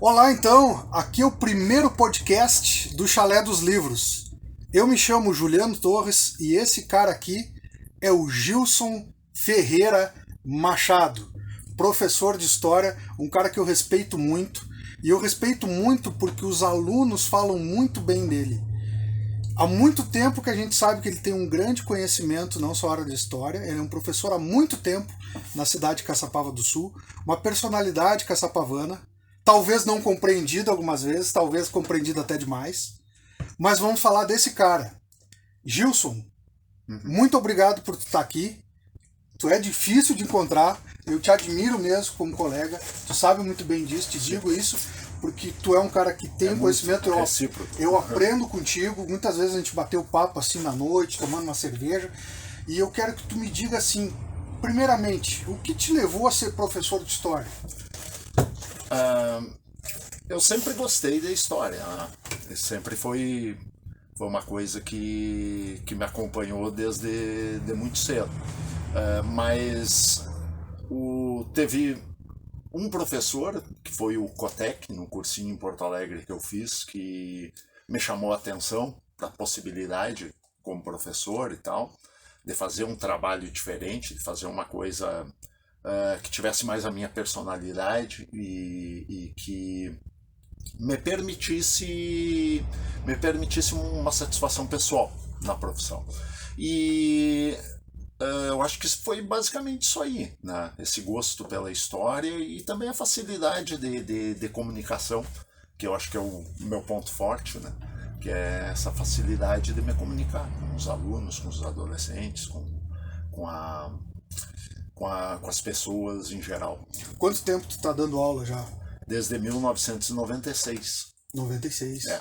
Olá, então, aqui é o primeiro podcast do Chalé dos Livros. Eu me chamo Juliano Torres e esse cara aqui é o Gilson Ferreira Machado, professor de História, um cara que eu respeito muito, e eu respeito muito porque os alunos falam muito bem dele. Há muito tempo que a gente sabe que ele tem um grande conhecimento, não só na área de História, ele é um professor há muito tempo na cidade de Caçapava do Sul, uma personalidade caçapavana, talvez não compreendida algumas vezes, talvez compreendida até demais, mas vamos falar desse cara. Gilson, muito obrigado por tu estar aqui. Tu é difícil de encontrar, eu te admiro mesmo como colega, tu sabe muito bem disso, te digo isso, porque tu é um cara que tem conhecimento, eu aprendo contigo, muitas vezes a gente bateu papo assim na noite, tomando uma cerveja, e eu quero que tu me diga assim, primeiramente, o que te levou a ser professor de História? Eu sempre gostei da história, né? Sempre foi uma coisa que me acompanhou desde muito cedo. Mas teve um professor, que foi o Cotec, no cursinho em Porto Alegre que eu fiz, que me chamou a atenção para a possibilidade, como professor e tal, de fazer um trabalho diferente, de fazer uma coisa que tivesse mais a minha personalidade e que me permitisse uma satisfação pessoal na profissão. E eu acho que foi basicamente isso aí, né? Esse gosto pela história e também a facilidade de comunicação, que eu acho que é o meu ponto forte, né? Que é essa facilidade de me comunicar com os alunos, com os adolescentes, com as pessoas em geral. Quanto tempo tu tá dando aula já? Desde 1996. 96. É.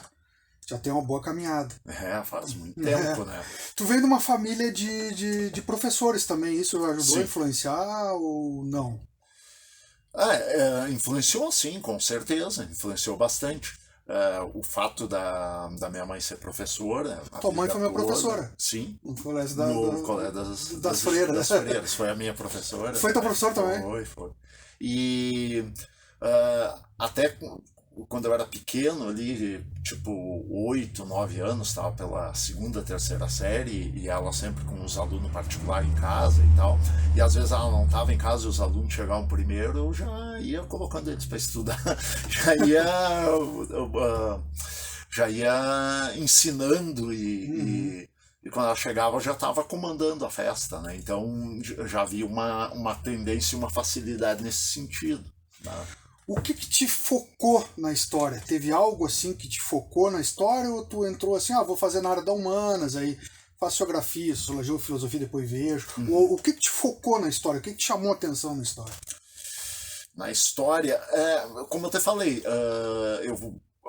Já tem uma boa caminhada. Faz muito tempo, né? Tu vem de uma família de professores também, isso ajudou a influenciar ou não? Influenciou sim, com certeza, influenciou bastante. O fato da minha mãe ser professora. Tua mãe foi minha professora? Sim. No colégio das freiras. Das freiras, foi a minha professora. Foi tua professora também? Foi. E até quando eu era pequeno, ali, tipo 8, 9 anos, estava pela segunda, terceira série, e ela sempre com os alunos particulares em casa e tal. E às vezes ela não estava em casa e os alunos chegavam primeiro, eu já ia colocando eles para estudar, já ia ensinando e quando ela chegava eu já estava comandando a festa, né? Então já havia uma tendência e uma facilidade nesse sentido, né? O que te focou na história? Teve algo assim que te focou na história ou tu entrou assim, vou fazer na área da humanas, aí faço geografia, sociologia, filosofia, depois vejo. O que te focou na história? O que te chamou a atenção na história? Na história, como eu te falei, eu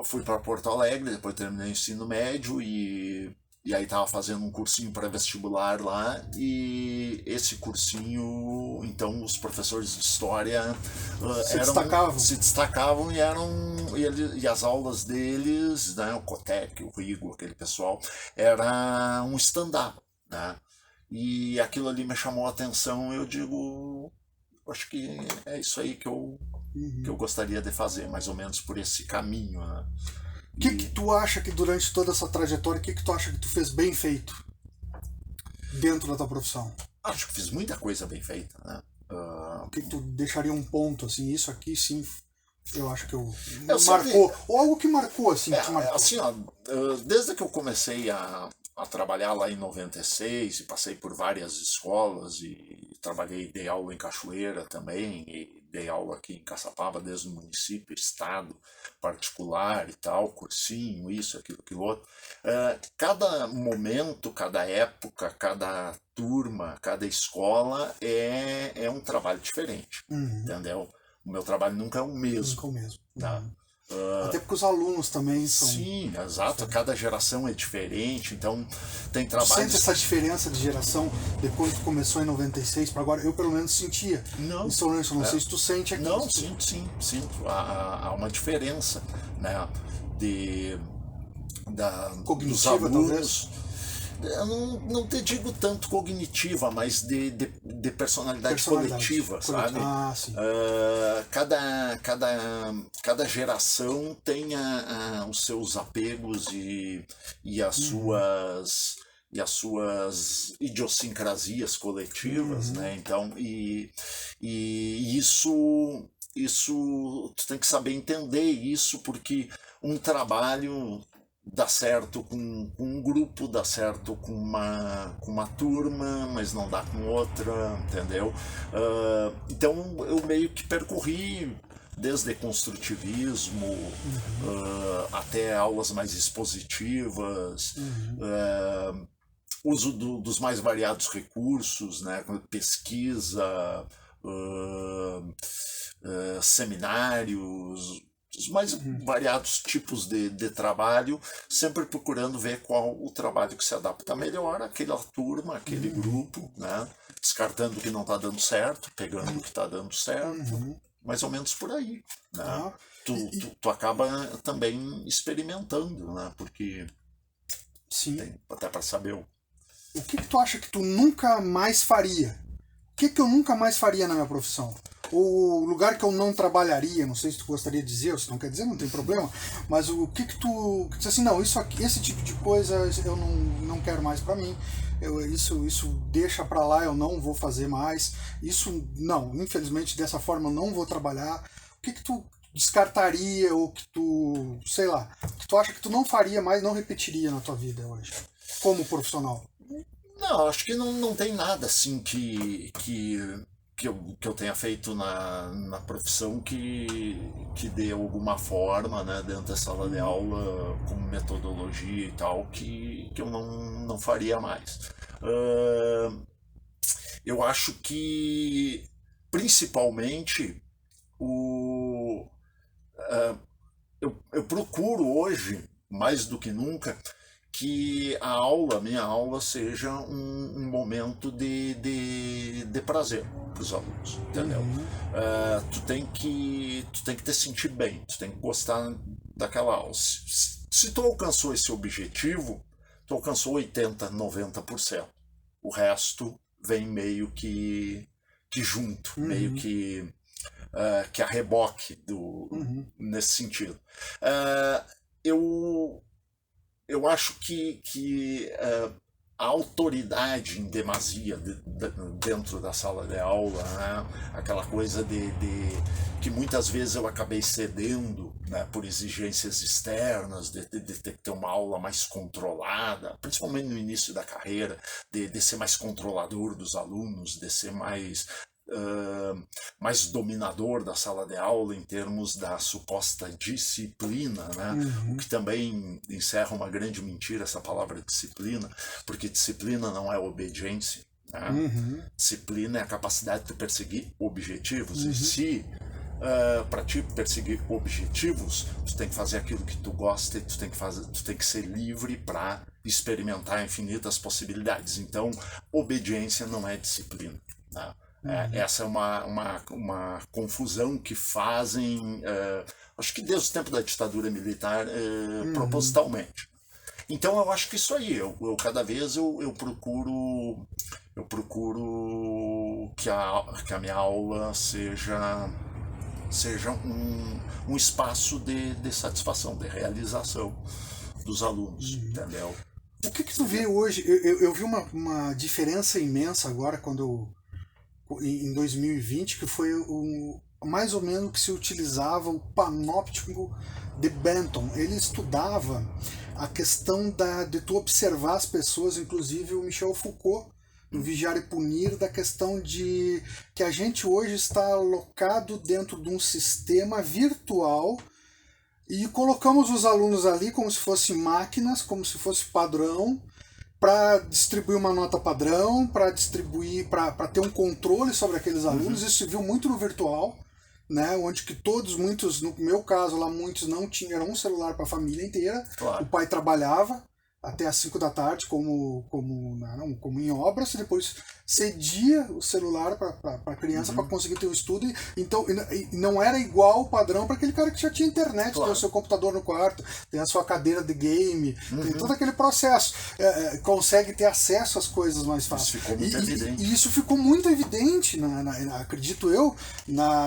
fui para Porto Alegre, depois terminei o ensino médio e aí estava fazendo um cursinho pré-vestibular lá, e esse cursinho, então os professores de história se destacavam e as aulas deles, né, o Cotec, o Rigo, aquele pessoal, era um stand-up, né? E aquilo ali me chamou a atenção, eu digo, acho que é isso aí que eu gostaria de fazer, mais ou menos por esse caminho, né? O que tu acha que durante toda essa trajetória, o que tu acha que tu fez bem feito dentro da tua profissão? Acho que fiz muita coisa bem feita, né? O que tu deixaria um ponto, assim, isso aqui sim, eu acho que marcou, ou algo que marcou, assim, que te marcou? Assim, desde que eu comecei a trabalhar lá em 96 e passei por várias escolas e dei aula em Cachoeira também, e dei aula aqui em Caçapava, desde o município, estado, particular e tal, cursinho, isso, aquilo outro. Cada momento, cada época, cada turma, cada escola é um trabalho diferente, entendeu? O meu trabalho nunca é o mesmo. Nunca é o mesmo. Tá? Até porque os alunos também são... Sim, exato. Cada geração é diferente, então tem trabalhos... Tu sente essa diferença de geração depois que começou em 96 para agora? Eu pelo menos sentia. Não. Isso eu não sei se tu sente aqui. Não, sinto. Há uma diferença, né? Dos cognitiva, alunos. talvez. eu não te digo tanto cognitiva, mas de personalidade coletiva, sabe? Sim. Cada geração tem os seus apegos e as suas idiosincrasias coletivas, né? Então, e isso tu tem que saber entender isso, porque um trabalho dá certo com um grupo, dá certo com uma turma, mas não dá com outra, entendeu? Então eu meio que percorri desde construtivismo até aulas mais expositivas, uso dos mais variados recursos, né? Pesquisa, seminários, os mais variados tipos de trabalho, sempre procurando ver qual o trabalho que se adapta melhor àquela turma, àquele grupo, né? Descartando o que não está dando certo, pegando o que está dando certo, mais ou menos por aí, né? Tu acaba também experimentando, né? Porque tem até para saber o que tu acha que tu nunca mais faria? O que eu nunca mais faria na minha profissão? Ou o lugar que eu não trabalharia, não sei se tu gostaria de dizer, ou se não quer dizer, não tem problema, mas o que tu diz assim, não, isso aqui, esse tipo de coisa eu não quero mais para mim, isso deixa para lá, eu não vou fazer mais, isso não, infelizmente dessa forma eu não vou trabalhar. O que tu descartaria, ou que tu, sei lá, que tu acha que tu não faria mais, não repetiria na tua vida hoje, como profissional? Não, acho que não tem nada assim que eu tenha feito na profissão que dê alguma forma, né, dentro da sala de aula, como metodologia e tal, que eu não faria mais. Eu acho que, principalmente, eu procuro hoje, mais do que nunca, que minha aula seja um momento de prazer para os alunos, entendeu? Tu tem que te sentir bem, tu tem que gostar daquela aula. Se tu alcançou esse objetivo, tu alcançou 80%, 90%. O resto vem meio que junto, meio que a reboque nesse sentido. Eu acho que a autoridade em demasia dentro da sala de aula, né? Aquela coisa que muitas vezes eu acabei cedendo, né, por exigências externas, de ter que ter uma aula mais controlada, principalmente no início da carreira, de ser mais controlador dos alunos, de ser mais dominador da sala de aula em termos da suposta disciplina, né? O que também encerra uma grande mentira, essa palavra disciplina, porque disciplina não é obediência, né? Disciplina é a capacidade de perseguir objetivos, e se para ti perseguir objetivos, tu tem que fazer aquilo que tu gosta, e tu tem que ser livre para experimentar infinitas possibilidades. Então, obediência não é disciplina, né? Essa é uma confusão que fazem, acho que desde o tempo da ditadura militar, propositalmente. Então eu acho que isso aí, eu cada vez eu procuro que a minha aula seja um espaço de satisfação, de realização dos alunos, entendeu? O que tu vê hoje? Eu vi uma diferença imensa agora em 2020, que foi mais ou menos que se utilizava o panóptico de Bentham. Ele estudava a questão de tu observar as pessoas, inclusive o Michel Foucault, no Vigiar e Punir, da questão de que a gente hoje está alocado dentro de um sistema virtual e colocamos os alunos ali como se fossem máquinas, como se fosse padrão, para distribuir uma nota padrão, para ter um controle sobre aqueles alunos. Isso se viu muito no virtual, né, onde que muitos, no meu caso lá, muitos não tinham, era um celular para a família inteira. Claro. O pai trabalhava até às 5 da tarde como em obras, e depois cedia o celular para a criança para conseguir ter o estudo. Então, e não era igual o padrão para aquele cara que já tinha internet, tem o seu computador no quarto, tem a sua cadeira de game, tem todo aquele processo. Consegue ter acesso às coisas mais fácil. Isso ficou muito evidente. E isso ficou muito evidente, acredito eu,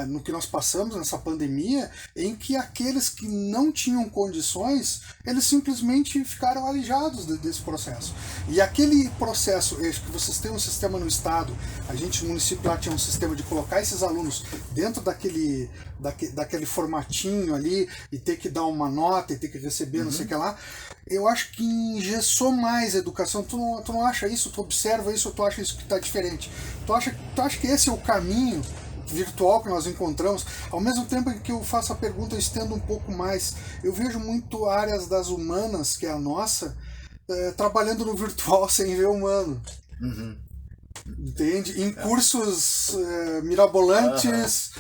no que nós passamos nessa pandemia, em que aqueles que não tinham condições, eles simplesmente ficaram alijados desse processo. E aquele processo, que vocês têm um sistema no estado, a gente no município lá tinha um sistema de colocar esses alunos dentro daquele formatinho ali e ter que dar uma nota e ter que receber não sei o que lá. Eu acho que engessou mais a educação. Tu não acha isso? Tu observa isso ou tu acha isso que está diferente? Tu acha que esse é o caminho virtual que nós encontramos? Ao mesmo tempo que eu faço a pergunta, eu estendo um pouco mais. Eu vejo muito áreas das humanas, que é a nossa, trabalhando no virtual sem ver humano. Entende? Em cursos mirabolantes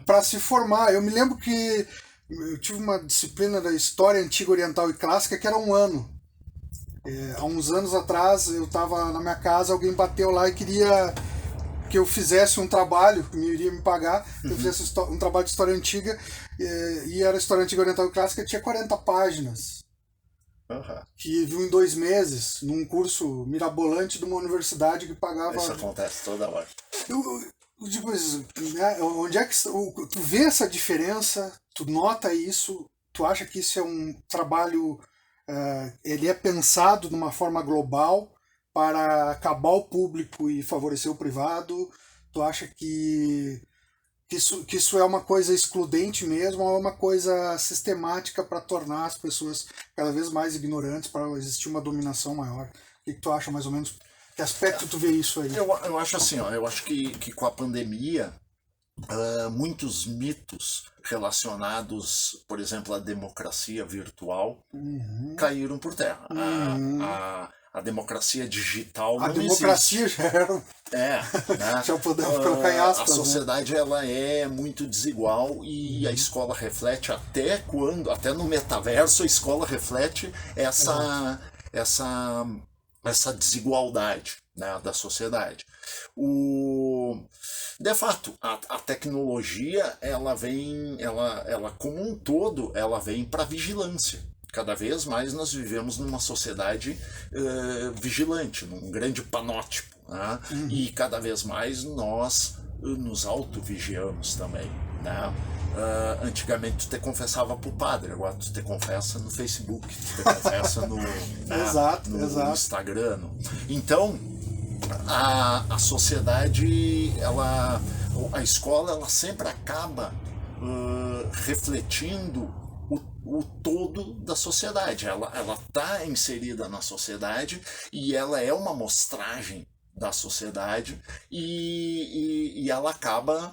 para se formar. Eu me lembro que eu tive uma disciplina da História Antiga, Oriental e Clássica que era 1 ano. Há uns anos atrás, eu estava na minha casa, alguém bateu lá e queria que eu fizesse um trabalho, que iria me pagar, que eu fizesse um trabalho de História Antiga, e era História Antiga, Oriental e Clássica, tinha 40 páginas. Que viu em 2 meses, num curso mirabolante de uma universidade que pagava... Isso acontece toda hora. Eu digo isso, né? Onde é que tu vê essa diferença, tu nota isso, tu acha que isso é um trabalho, ele é pensado de uma forma global para acabar o público e favorecer o privado? Tu acha que isso é uma coisa excludente mesmo, ou é uma coisa sistemática para tornar as pessoas cada vez mais ignorantes, para existir uma dominação maior? O que tu acha mais ou menos? Que aspecto tu vê isso aí? Eu acho assim, eu acho que com a pandemia, muitos mitos relacionados, por exemplo, à democracia virtual caíram por terra. A democracia digital não existe. A democracia já era... né? Já podemos colocar em aspas. A sociedade, né? Ela é muito desigual e a escola reflete até no metaverso, a escola reflete essa desigualdade, né, da sociedade. De fato, a tecnologia, ela como um todo, ela vem para vigilância. Cada vez mais nós vivemos numa sociedade vigilante, num grande panótipo, né? E cada vez mais nós nos auto-vigiamos também, né? Antigamente tu te confessava pro padre, agora tu te confessa no Facebook, tu te confessa no Instagram. Então, a sociedade, a escola, ela sempre acaba refletindo o todo da sociedade. Ela está inserida na sociedade e ela é uma amostragem da sociedade e ela acaba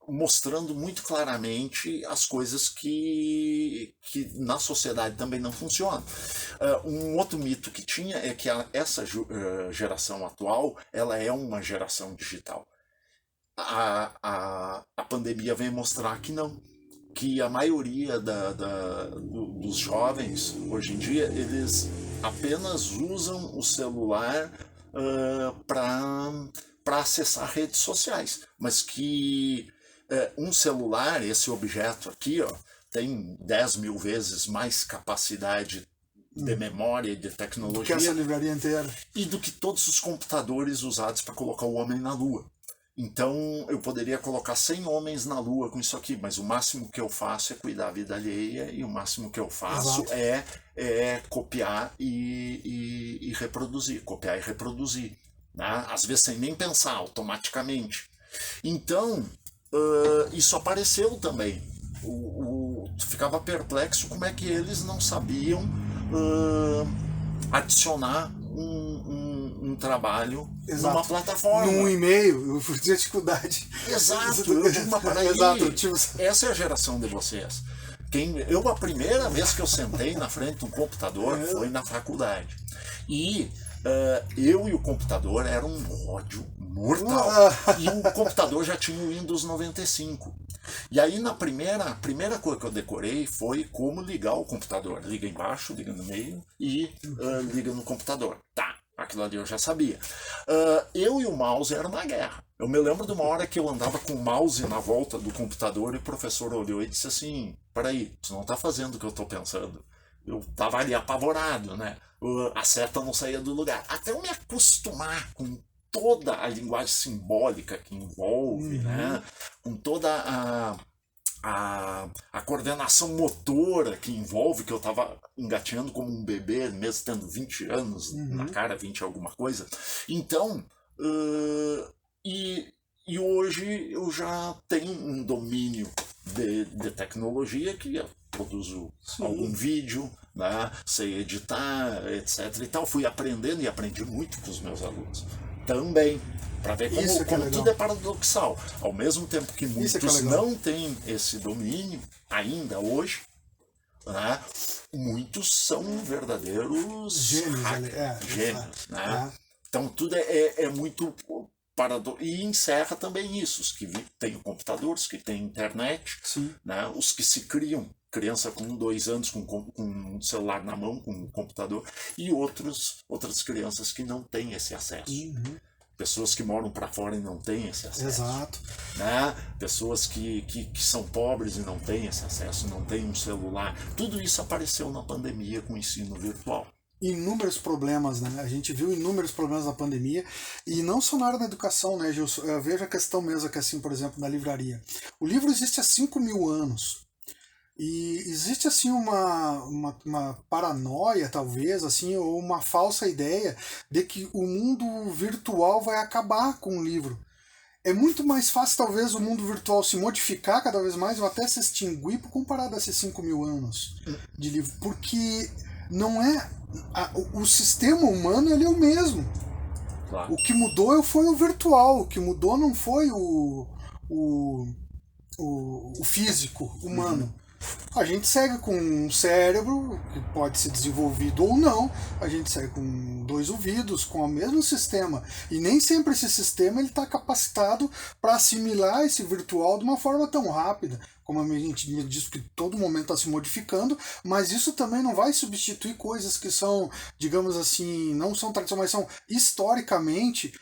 mostrando muito claramente as coisas que na sociedade também não funcionam. Um outro mito que tinha é que essa geração atual, ela é uma geração digital. A pandemia vem mostrar que não. Que a maioria dos jovens, hoje em dia, eles apenas usam o celular para acessar redes sociais. Mas que um celular, esse objeto aqui, ó, tem 10 mil vezes mais capacidade de memória e de tecnologia. Do que essa livraria inteira. E do que todos os computadores usados para colocar o homem na Lua. Então, eu poderia colocar 100 homens na Lua com isso aqui, mas o máximo que eu faço é cuidar da vida alheia e o máximo que eu faço é copiar e reproduzir. Copiar e reproduzir. Né? Às vezes sem nem pensar, automaticamente. Então, isso apareceu também. Ficava perplexo como é que eles não sabiam adicionar um trabalho numa plataforma. Num e-mail, eu tinha dificuldade. Exato, eu digo, mas peraí, essa é a geração de vocês. A primeira vez que eu sentei na frente de um computador foi na faculdade. E eu e o computador era um ódio mortal. E o computador já tinha o Windows 95. E aí a primeira coisa que eu decorei foi como ligar o computador. Liga embaixo, liga no meio e liga no computador. Tá. Aquilo ali eu já sabia. Eu e o mouse era uma guerra. Eu me lembro de uma hora que eu andava com o mouse na volta do computador e o professor olhou e disse assim, peraí, tu não tá fazendo o que eu tô pensando. Eu tava ali apavorado, né? A seta não saía do lugar. Até eu me acostumar com toda a linguagem simbólica que envolve, né? Com toda a coordenação motora que envolve, que eu estava engatinhando como um bebê, mesmo tendo 20 anos na cara, 20 alguma coisa. Então, e hoje eu já tenho um domínio de tecnologia que eu produzo algum vídeo, né, sei editar, etc. E tal. Fui aprendendo e aprendi muito com os meus alunos. Também, para ver como tudo é paradoxal. Ao mesmo tempo que muitos não têm esse domínio, ainda hoje, né, muitos são verdadeiros gênios. Né? Então tudo é muito paradoxal. E encerra também isso, os que têm computadores, que têm internet, né, os que se criam, criança com 2 anos com um celular na mão, com um computador, e outras crianças que não têm esse acesso. Pessoas que moram para fora e não têm esse acesso. Exato. Né? Pessoas que são pobres e não têm esse acesso, não têm um celular. Tudo isso apareceu na pandemia com o ensino virtual. Inúmeros problemas, né? A gente viu inúmeros problemas na pandemia, e não só na área da educação, né, Gilson? Eu vejo a questão mesmo que, assim, por exemplo, na livraria. O livro existe há 5.000 anos. E existe assim uma paranoia, talvez, assim, ou uma falsa ideia de que o mundo virtual vai acabar com o livro. É muito mais fácil, talvez, o mundo virtual se modificar cada vez mais, ou até se extinguir, comparado a esses 5.000 anos de livro. Porque não é... o sistema humano, ele é o mesmo. Claro. O que mudou foi o virtual, o que mudou não foi o físico humano. A gente segue com um cérebro que pode ser desenvolvido ou não, a gente segue com 2 ouvidos, com o mesmo sistema, e nem sempre esse sistema está capacitado para assimilar esse virtual de uma forma tão rápida, como a gente diz que todo momento está se modificando, mas isso também não vai substituir coisas que são, digamos assim, não são tradicionais, mas são historicamente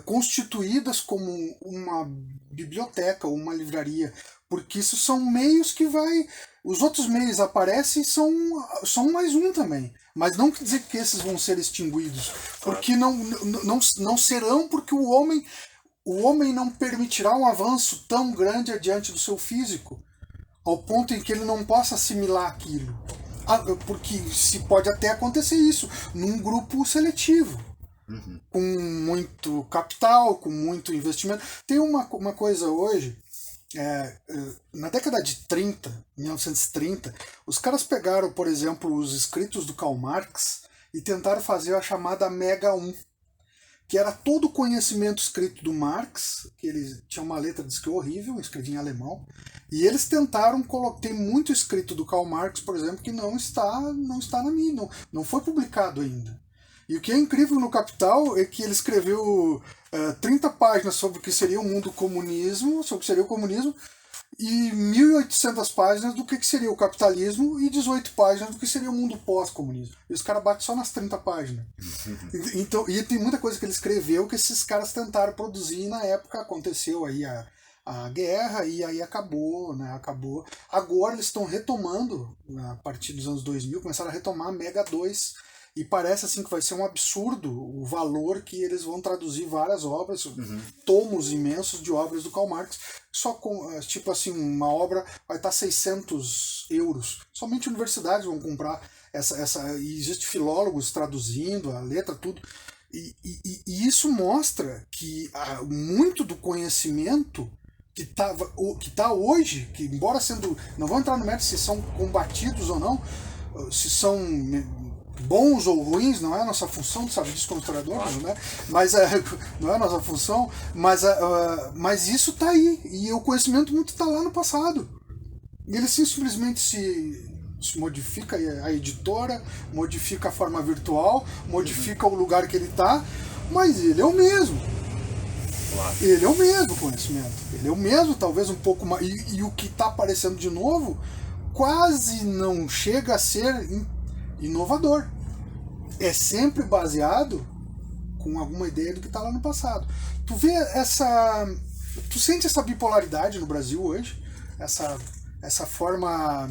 constituídas como uma biblioteca ou uma livraria, porque isso são meios que vai... Os outros meios aparecem e são mais um também. Mas não quer dizer que esses vão ser extinguidos. Porque não serão, porque o homem não permitirá um avanço tão grande adiante do seu físico, ao ponto em que ele não possa assimilar aquilo. Porque se pode até acontecer isso num grupo seletivo. Com muito capital, com muito investimento. Tem uma coisa hoje... na década de 1930, os caras pegaram, por exemplo, os escritos do Karl Marx e tentaram fazer a chamada Mega 1, que era todo o conhecimento escrito do Marx, que ele tinha uma letra diz que horrível, escrevia em alemão, e eles tentaram colocar muito escrito do Karl Marx, por exemplo, que não está na mídia, não foi publicado ainda. E o que é incrível no Capital é que ele escreveu 30 páginas sobre o que seria o mundo comunismo, sobre o que seria o comunismo, e 1.800 páginas do que seria o capitalismo e 18 páginas do que seria o mundo pós-comunismo. E os caras batem só nas 30 páginas. Então, e tem muita coisa que ele escreveu que esses caras tentaram produzir, e na época aconteceu aí a guerra, e aí acabou, né? Acabou. Agora eles estão retomando, a partir dos anos 2000, começaram a retomar a Mega 2, e parece assim que vai ser um absurdo o valor que eles vão traduzir várias obras, tomos imensos de obras do Karl Marx, só com, tipo assim, uma obra vai estar 600 euros. Somente universidades vão comprar e existe filólogos traduzindo a letra, tudo. E isso mostra que muito do conhecimento que tá hoje, que embora sendo... Não vou entrar no mérito se são combatidos ou não, se são... bons ou ruins, não é a nossa função, sabe disso como historiador, né? Mas não é a nossa função, mas isso está aí, e o conhecimento muito está lá no passado. E ele simplesmente se modifica a editora, modifica a forma virtual, modifica o lugar que ele está, mas ele é o mesmo. Ele é o mesmo conhecimento, ele é o mesmo, talvez um pouco mais, e o que está aparecendo de novo quase não chega a ser inovador. É sempre baseado com alguma ideia do que está lá no passado. Tu sente essa bipolaridade no Brasil hoje? Essa forma...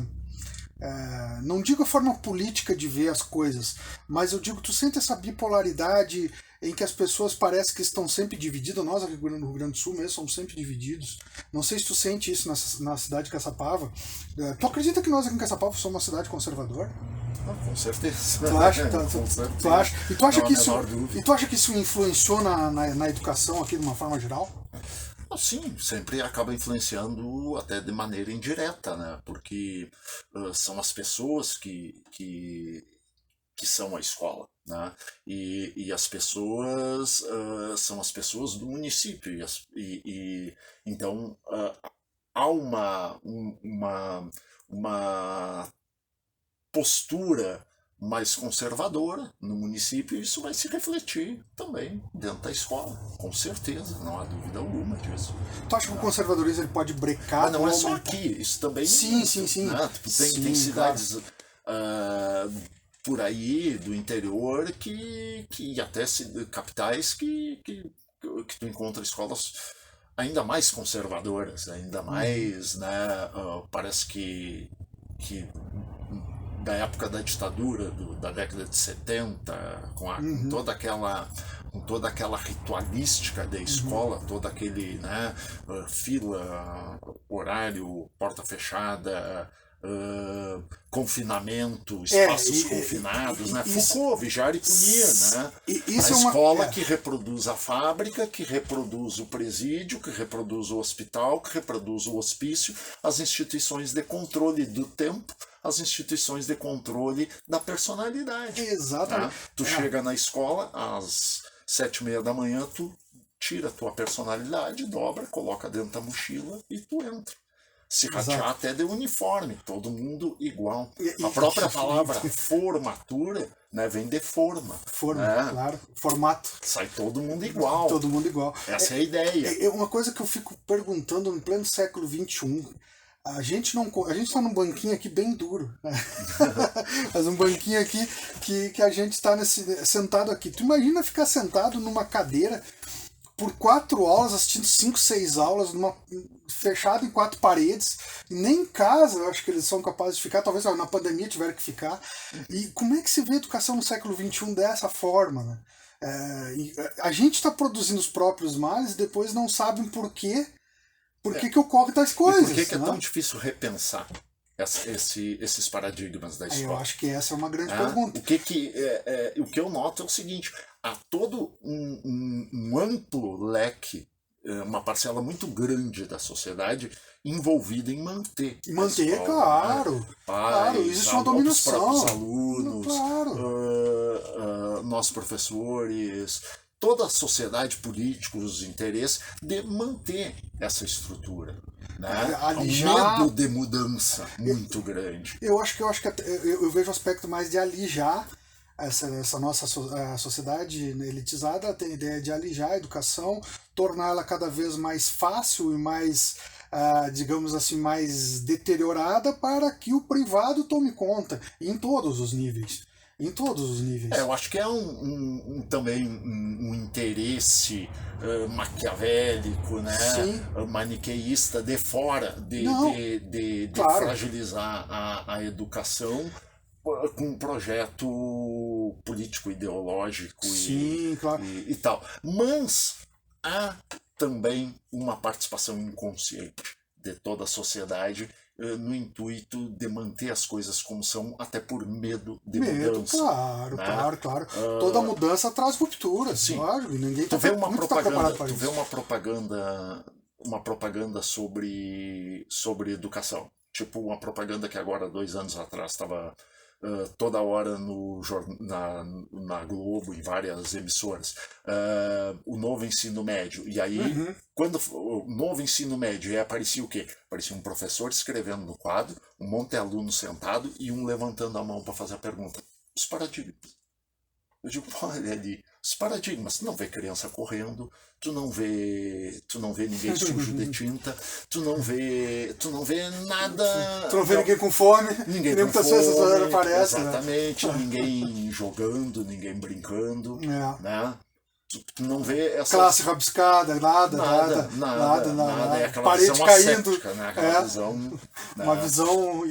não digo a forma política de ver as coisas, mas eu digo, tu sente essa bipolaridade em que as pessoas parecem que estão sempre divididas. Nós aqui no Rio Grande do Sul mesmo somos sempre divididos. Não sei se tu sente isso na cidade de Caçapava. Tu acredita que nós aqui em Caçapava somos uma cidade conservadora? Com certeza. Tu acha? Tu acha? E tu acha que isso influenciou na educação aqui de uma forma geral? Sim, sempre acaba influenciando até de maneira indireta, né? Porque são as pessoas que são a escola, né? E as pessoas são as pessoas do município. Então há uma postura mais conservadora no município, e isso vai se refletir também dentro da escola, com certeza, não há dúvida alguma disso. Tu acha que o conservadorismo ele pode brecar? Mas não é só aqui, isso também... Sim. Né? Tem cidades por aí do interior que até capitais que tu encontra escolas ainda mais conservadoras, ainda mais, né? Parece que da época da ditadura, da década de 70, com toda aquela ritualística da escola, todo aquele, né, fila, horário, porta fechada, confinamento, espaços confinados, né? Foucault, vigiar e punir, né? A escola que reproduz a fábrica, que reproduz o presídio, que reproduz o hospital, que reproduz o hospício, as instituições de controle do tempo, as instituições de controle da personalidade. Exatamente. Né? Tu chega na escola às 7h30 da manhã, tu tira a tua personalidade, dobra, coloca dentro da mochila e tu entra. Se ratear até de uniforme, todo mundo igual. A própria palavra formatura, né, vem de forma. Claro. Formato. Sai todo mundo igual. Todo mundo igual. Essa é a ideia. É uma coisa que eu fico perguntando no pleno século XXI. A gente está num banquinho aqui bem duro. Né? Mas um banquinho aqui que a gente está sentado aqui. Tu imagina ficar sentado numa cadeira por 4 aulas, assistindo 5, 6 aulas, fechado em 4 paredes, e nem em casa eu acho que eles são capazes de ficar, talvez na pandemia tiveram que ficar. E como é que se vê a educação no século XXI dessa forma? Né? A gente está produzindo os próprios males e depois não sabem por que ocorre tais coisas. E por que é tão difícil repensar esses paradigmas da escola? Eu acho que essa é uma grande pergunta. O que eu noto é o seguinte: há todo um amplo leque, uma parcela muito grande da sociedade envolvida em manter. Manter, escola, claro. Né? Claro, existe uma dominação. Os próprios alunos, nós professores, toda a sociedade, políticos, interesses, de manter essa estrutura. Né? Há um medo de mudança muito grande. Eu acho que eu vejo o aspecto mais de alijar essa nossa sociedade elitizada. Tem a ideia de alijar a educação, torná-la cada vez mais fácil e mais, digamos assim, mais deteriorada para que o privado tome conta em todos os níveis. Em todos os níveis. Eu acho que é também um interesse maquiavélico, né? Maniqueísta de fora, de fragilizar a educação com um projeto político, ideológico e tal. Mas há também uma participação inconsciente de toda a sociedade no intuito de manter as coisas como são, até por medo de mudança. Claro, né? Claro. Toda mudança traz ruptura. Sim. Claro, ninguém tu vê uma propaganda sobre educação. Tipo uma propaganda que agora, 2 anos atrás, estava toda hora na Globo, em várias emissoras, o novo ensino médio. E aí, quando o novo ensino médio, aí aparecia o quê? Aparecia um professor escrevendo no quadro, um monte de aluno sentado e um levantando a mão para fazer a pergunta. Os paradigmas. Eu digo, olha ali, os paradigmas. Tu não vê criança correndo, tu não vê ninguém sujo de tinta, tu não vê nada. Tu não vê ninguém com fome, ninguém com fome, aparece, exatamente, né? Ninguém jogando, ninguém brincando, né? Tu não vê essas... Classe rabiscada, nada. É aquela Parede visão caindo. ascética, né? Aquela visão... Uma visão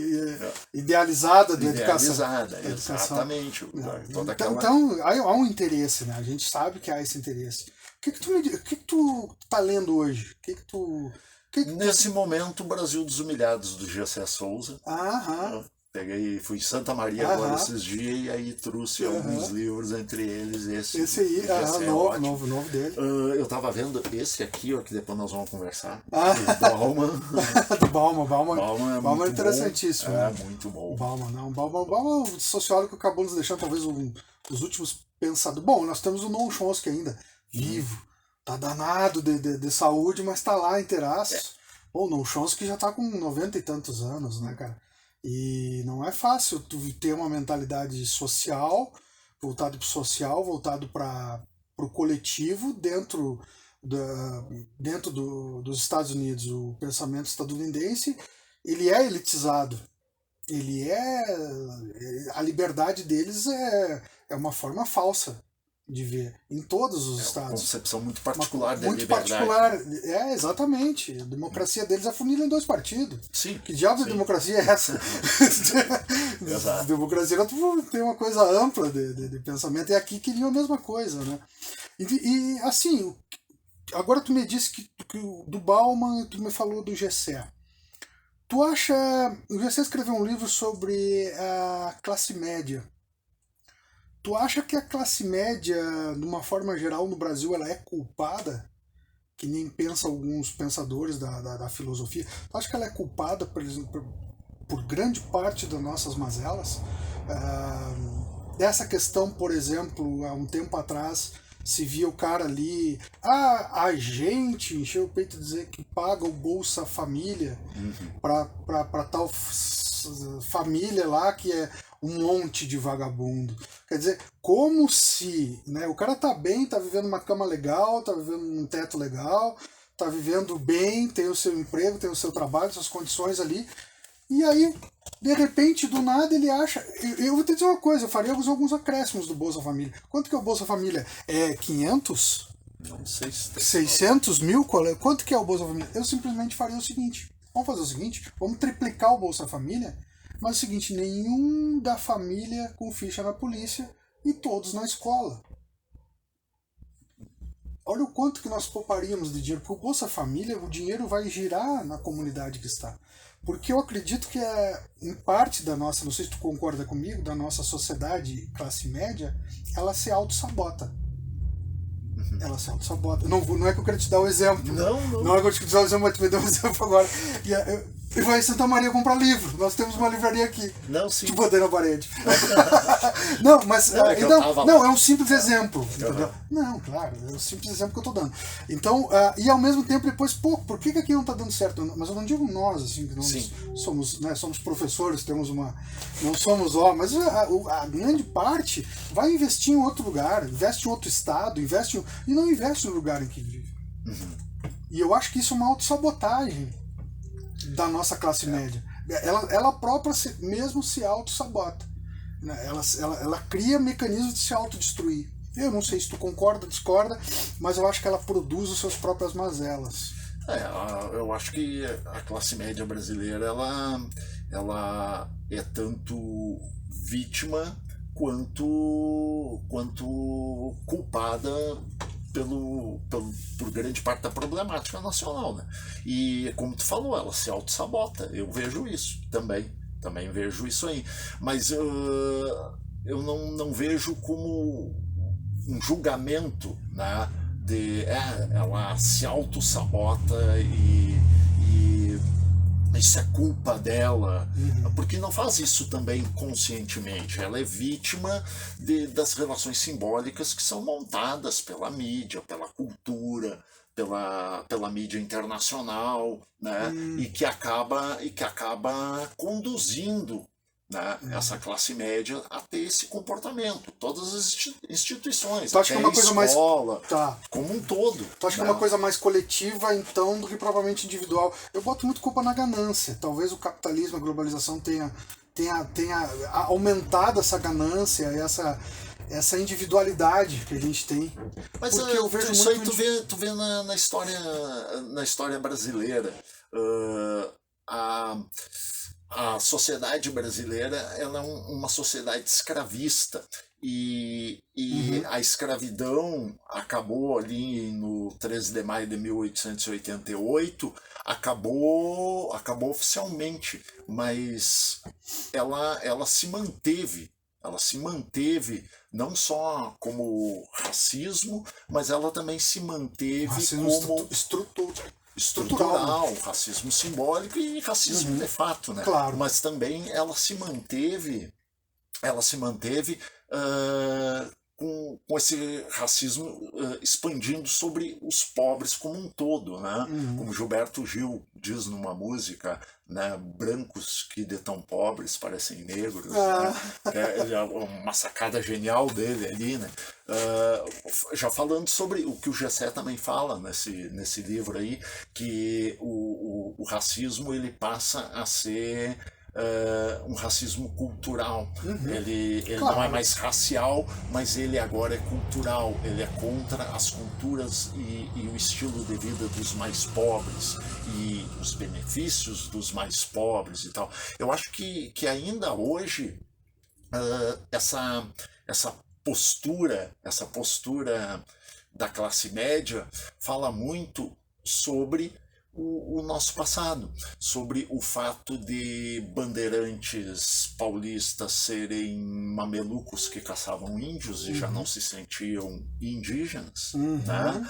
idealizada da educação. Idealizada, exatamente. Então, há um interesse, né? A gente sabe que há esse interesse. O que tu tá lendo hoje? Nesse momento, o Brasil dos Humilhados, do G.C. Souza. Fui em Santa Maria agora esses dias e aí trouxe alguns livros, entre eles esse aí, novo dele. Eu tava vendo esse aqui, ó, que depois nós vamos conversar. Do Bauman. Bauman é interessantíssimo. Muito bom. Bauman é um sociólogo que acabou nos deixando talvez os últimos pensadores. Bom, nós temos o Noam Chomsky ainda, vivo. Tá danado de saúde, mas tá lá inteiraço. O Noam Chomsky já tá com 90 e tantos anos, né, cara? E não é fácil tu ter uma mentalidade social, voltado para o social, voltado para o coletivo dentro dos Estados Unidos. O pensamento estadunidense, ele é elitizado. A liberdade deles é uma forma falsa de ver em todos os estados. Uma concepção muito particular da muito liberdade. Particular, exatamente. A democracia deles é funila em 2 partidos. Sim. Que diabo de democracia é essa? Exato. Democracia tem uma coisa ampla de pensamento, e aqui queriam a mesma coisa, né? E assim, agora tu me disse que do Bauman, tu me falou do Gessé. Tu acha... O Gessé escreveu um livro sobre a classe média. Tu acha que a classe média, de uma forma geral, no Brasil, ela é culpada? Que nem pensa alguns pensadores da filosofia. Tu acha que ela é culpada por grande parte das nossas mazelas? Essa questão, por exemplo, há um tempo atrás, se via o cara ali... a gente encheu o peito de dizer que paga o Bolsa Família para tal família lá que é um monte de vagabundo. Quer dizer, como se, né, o cara tá bem, tá vivendo uma cama legal, tá vivendo um teto legal, tá vivendo bem, tem o seu emprego, tem o seu trabalho, suas condições ali, e aí, de repente, do nada, ele acha... Eu vou te dizer uma coisa, eu faria alguns acréscimos do Bolsa Família. Quanto que é o Bolsa Família? É 500? Não sei se... 600 mil? Quanto que é o Bolsa Família? Eu simplesmente faria o seguinte, vamos fazer o seguinte, vamos triplicar o Bolsa Família, mas é o seguinte, nenhum da família com ficha na polícia e todos na escola. Olha o quanto que nós pouparíamos de dinheiro. Porque o Bolsa Família, o dinheiro vai girar na comunidade que está. Porque eu acredito que em parte da nossa, não sei se tu concorda comigo, da nossa sociedade classe média, ela se auto-sabota. Ela se auto-sabota. Não é que eu quero te dar o exemplo. Não é que eu quero te dar o exemplo, mas tu me deu um exemplo agora. E vai em Santa Maria comprar livro. Nós temos uma livraria aqui. Não, sim. Te botei na parede. Não, mas... é um simples exemplo. Entendeu? Não, claro. É um simples exemplo que eu estou dando. Então, e ao mesmo tempo depois, por que aqui não está dando certo? Mas eu não digo nós, assim, que nós somos professores, temos uma... Não somos mas a grande parte vai investir em outro lugar, investe em outro estado, e não investe no lugar em que vive. E eu acho que isso é uma autossabotagem da nossa classe média. Ela própria mesmo se auto-sabota. Ela cria mecanismos de se autodestruir. Eu não sei se tu concorda, discorda, mas eu acho que ela produz as suas próprias mazelas. Eu acho que a classe média brasileira ela é tanto vítima quanto culpada por grande parte da problemática nacional, né? E como tu falou, ela se auto-sabota. Eu vejo isso também vejo isso aí, mas eu não vejo como um julgamento, né, ela se auto-sabota e isso é culpa dela, porque não faz isso também conscientemente. Ela é vítima das relações simbólicas que são montadas pela mídia, pela cultura, pela mídia internacional, né? E que acaba conduzindo, né, essa classe média a ter esse comportamento. Todas as instituições, até a escola, como um todo. Tu acha que é uma coisa mais coletiva, então, do que propriamente individual? Eu boto muito culpa na ganância. Talvez o capitalismo, a globalização tenha aumentado essa ganância, essa individualidade que a gente tem. Mas Porque eu vejo isso aí muito tu vê na história brasileira. A sociedade brasileira ela é uma sociedade escravista. E a escravidão acabou ali no 13 de maio de 1888, acabou oficialmente, mas ela se manteve. Ela se manteve não só como racismo, mas ela também se manteve racismo como estrutural, racismo simbólico e racismo de fato, né? Claro. Mas também ela se manteve com esse racismo expandindo sobre os pobres como um todo, né? Como Gilberto Gil diz numa música, né? Brancos que de tão pobres parecem negros, né? É uma sacada genial dele ali, né? Já falando sobre o que o Gessé também fala nesse livro aí, que o racismo ele passa a ser um racismo cultural. Ele Claro. não é mais racial, mas ele agora é cultural. Ele é contra as culturas e o estilo de vida dos mais pobres e os benefícios dos mais pobres e tal. Eu acho que ainda hoje essa postura da classe média fala muito sobre o nosso passado, sobre o fato de bandeirantes paulistas serem mamelucos que caçavam índios e já não se sentiam indígenas, né?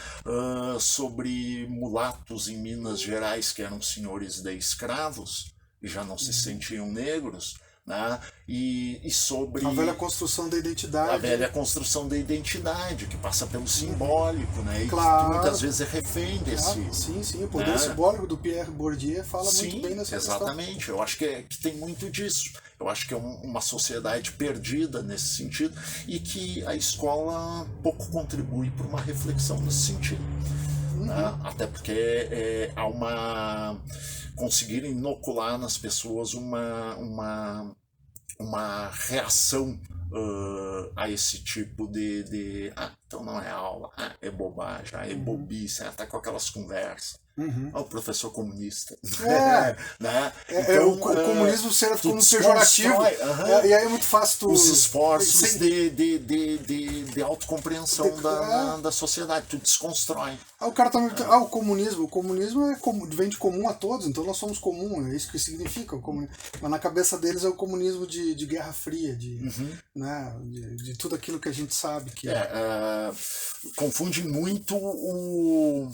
Sobre mulatos em Minas Gerais que eram senhores de escravos e já não se sentiam negros, né? E sobre a velha construção da identidade. A velha construção da identidade, que passa pelo simbólico, né? E claro. que muitas vezes é refém desse. Sim, o poder simbólico do Pierre Bourdieu fala muito bem nessa exatamente. questão. Eu acho que tem muito disso. Eu acho que é uma sociedade perdida nesse sentido e que a escola pouco contribui para uma reflexão nesse sentido. Né? Até porque há uma... conseguir inocular nas pessoas uma reação a esse tipo de então não é aula, é bobagem, é bobice, tá com aquelas conversas. O professor comunista. Né? Então, o comunismo serve como pejorativo. E aí é muito fácil os esforços de autocompreensão da sociedade. Tu desconstrói. O cara tá muito. O comunismo vem de comum a todos, então nós somos comum, é isso que significa o comunismo. Mas na cabeça deles é o comunismo de Guerra Fria, né, de tudo aquilo que a gente sabe que confunde muito o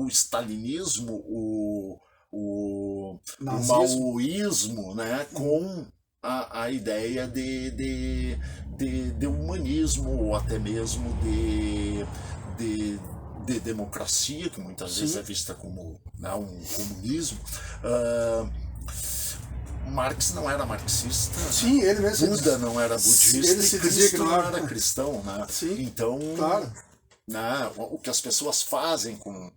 stalinismo, o maoísmo, né, com a ideia de humanismo, ou até mesmo de democracia, que muitas vezes é vista como, né, um comunismo. Marx não era marxista, sim, ele mesmo, Buda não era budista, ele se e Cristo que não era cristão, né? Sim, então, claro. Né, o que as pessoas fazem com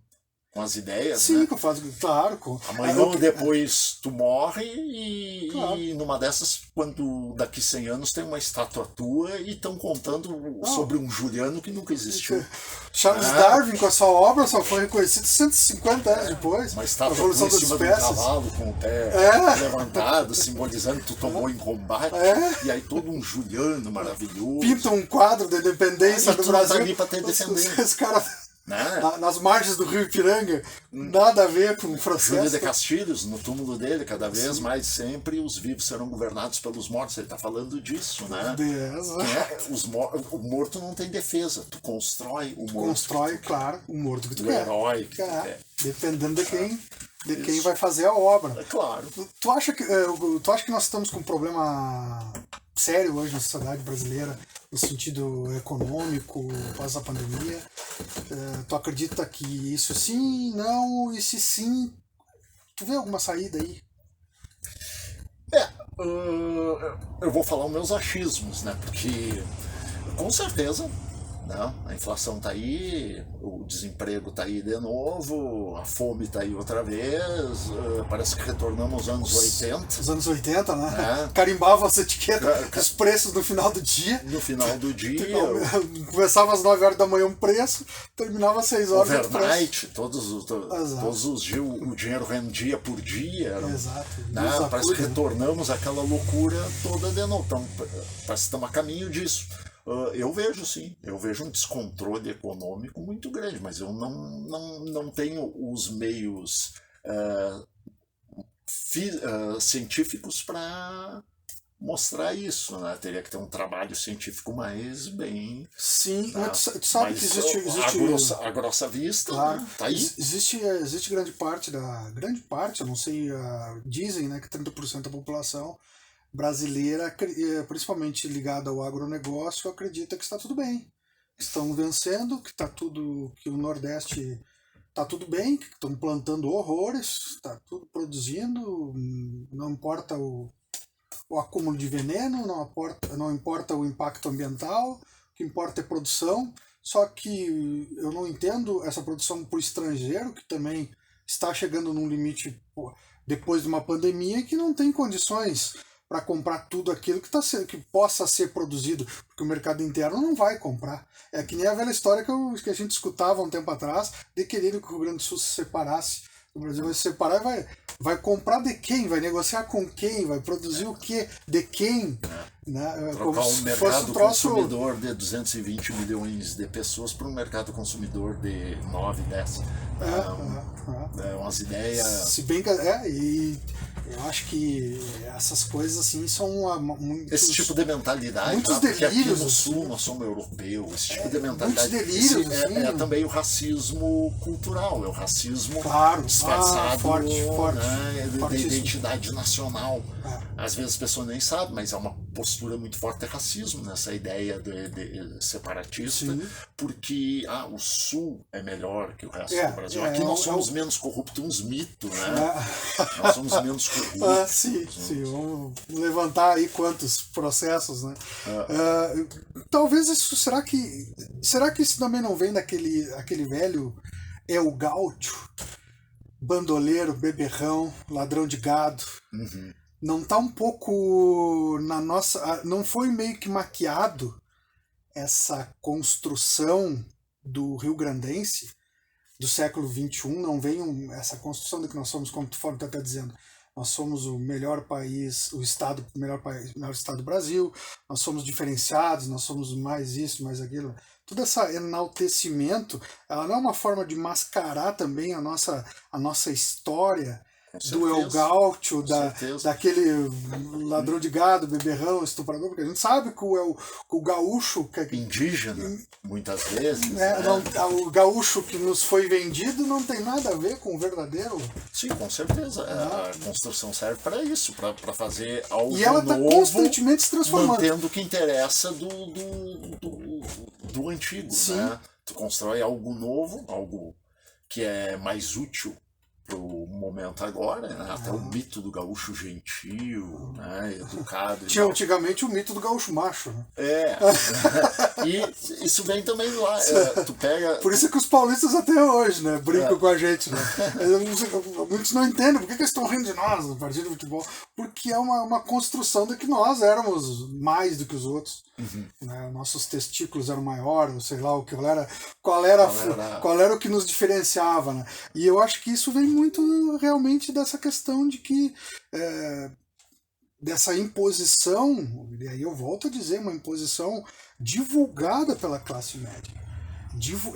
as ideias, sim, né? que eu faço, claro. Amanhã ou depois tu morre e numa dessas, quando daqui 100 anos tem uma estátua tua e estão contando sobre um Juliano que nunca existiu. Charles Darwin, com a sua obra, só foi reconhecido 150 anos depois. Uma estátua em cima de um cavalo com o pé levantado, simbolizando que tu tomou em combate. E aí todo um Juliano maravilhoso. Pinta um quadro da independência do Brasil. Tá ali pra te defender. Os caras... Né? Nas margens do Rio Ipiranga, nada a ver com o processo. Júlio de Castilhos, no túmulo dele, cada vez mais sempre os vivos serão governados pelos mortos. Ele está falando disso, né? O morto não tem defesa. Tu constrói o morto. Constrói, claro, o morto que tu quer. O herói que tu quer. Dependendo de quem vai fazer a obra. É claro. Tu acha que nós estamos com um problema sério hoje na sociedade brasileira, no sentido econômico, após a pandemia? Tu acredita que isso sim, não, e se sim, tu vê alguma saída aí? Eu vou falar os meus achismos, né? Porque com certeza Não, a inflação está aí, o desemprego está aí de novo, a fome está aí outra vez, parece que retornamos aos anos 80. Os anos 80, né? Carimbava as etiquetas, os preços no final do dia. No final do dia. Começava às 9 horas da manhã um preço, terminava às 6 horas overnight, todos os dias o dinheiro rendia por dia. Exato. Né? Parece que retornamos àquela loucura toda de novo. Então, parece que estamos a caminho disso. Eu vejo sim, eu vejo um descontrole econômico muito grande, mas eu não tenho os meios científicos para mostrar isso, né? Teria que ter um trabalho científico mais bem... Sim, mas tu sabe que existe a grossa vista, claro, né? Tá aí. Existe grande parte, eu não sei, dizem, né, que 30% da população brasileira, principalmente ligada ao agronegócio, acredita que está tudo bem, que estão vencendo, que o Nordeste está tudo bem, que estão plantando horrores, está tudo produzindo, não importa o acúmulo de veneno, não importa o impacto ambiental, o que importa é produção. Só que eu não entendo essa produção por estrangeiro, que também está chegando num limite depois de uma pandemia, que não tem condições para comprar tudo aquilo que possa ser produzido, porque o mercado interno não vai comprar. É que nem a velha história que a gente escutava um tempo atrás, de querer que o Rio Grande do Sul se separasse. O Brasil vai se separar e vai comprar de quem? Vai negociar com quem? Vai produzir o quê? De quem? Né? Trocar um mercado consumidor de 220 milhões de pessoas para um mercado consumidor de 9, 10. Umas ideias... Se bem que... E eu acho que essas coisas assim são esse tipo de mentalidade, muitos porque delírios, aqui no Sul nós somos europeus, esse tipo de mentalidade delírios, é também o racismo cultural, é o racismo disfarçado de identidade nacional. Às vezes as pessoas nem sabem, mas é uma postura muito forte de racismo nessa ideia de separatista. Sim. Porque o Sul é melhor que o resto do Brasil. Aqui nós somos menos corruptos, uns mitos, né? Nós somos menos corruptos. Sim, vamos levantar aí quantos processos, né? Talvez isso, será que isso também não vem daquele velho o gaúcho, bandoleiro, beberrão, ladrão de gado? Uhum. Não tá um pouco na nossa... Não foi meio que maquiado essa construção do rio-grandense do século XXI? Não vem essa construção de que nós somos, como tu está até dizendo, nós somos o melhor país, o melhor estado do Brasil, nós somos diferenciados, nós somos mais isso, mais aquilo. Todo esse enaltecimento, ela não é uma forma de mascarar também a nossa história, do El Gaúcho, daquele ladrão de gado, beberrão, estuprador, porque a gente sabe que o gaúcho... indígena, muitas vezes. O gaúcho que nos foi vendido não tem nada a ver com o verdadeiro. Sim, com certeza. A construção serve para isso, para fazer algo novo. E ela está constantemente se transformando. Mantendo o que interessa do antigo. Sim. Né? Tu constrói algo novo, algo que é mais útil pro momento agora, né? Até o mito do gaúcho gentil, né? Educado. Tinha antigamente o mito do gaúcho macho. Né? E isso vem também lá. Tu pega... Por isso que os paulistas até hoje, né, brincam com a gente. Né? Muitos não entendem por que eles estão rindo de nós no partido de futebol. Porque é uma construção de que nós éramos mais do que os outros. Uhum. Né? Nossos testículos eram maiores, sei lá, qual era o que nos diferenciava. Né? E eu acho que isso vem muito realmente dessa questão de que dessa imposição, e aí eu volto a dizer, uma imposição divulgada pela classe média.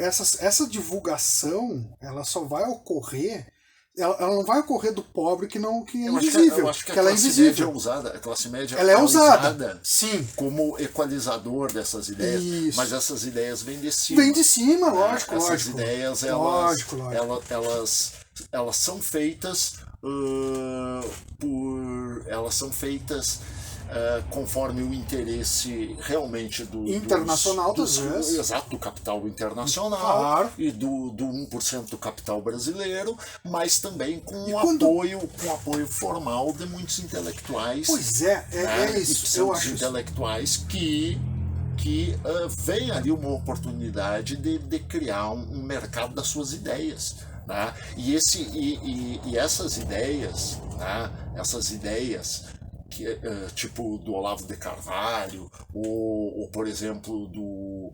Essa divulgação, ela só vai ocorrer, ela não vai ocorrer do pobre que é invisível. Eu acho que ela é invisível. A classe média ela é usada, sim, como equalizador dessas ideias. Isso. Mas essas ideias vêm de cima. Vem de cima, lógico. Essas ideias, elas são feitas conforme o interesse realmente internacional do capital internacional, claro. E do 1% do capital brasileiro, mas também com apoio formal de muitos intelectuais. Pois é isso. Eu acho intelectuais que que vem ali uma oportunidade de criar um mercado das suas ideias. Né? E essas ideias, né? Essas ideias que, tipo do Olavo de Carvalho, ou por exemplo, do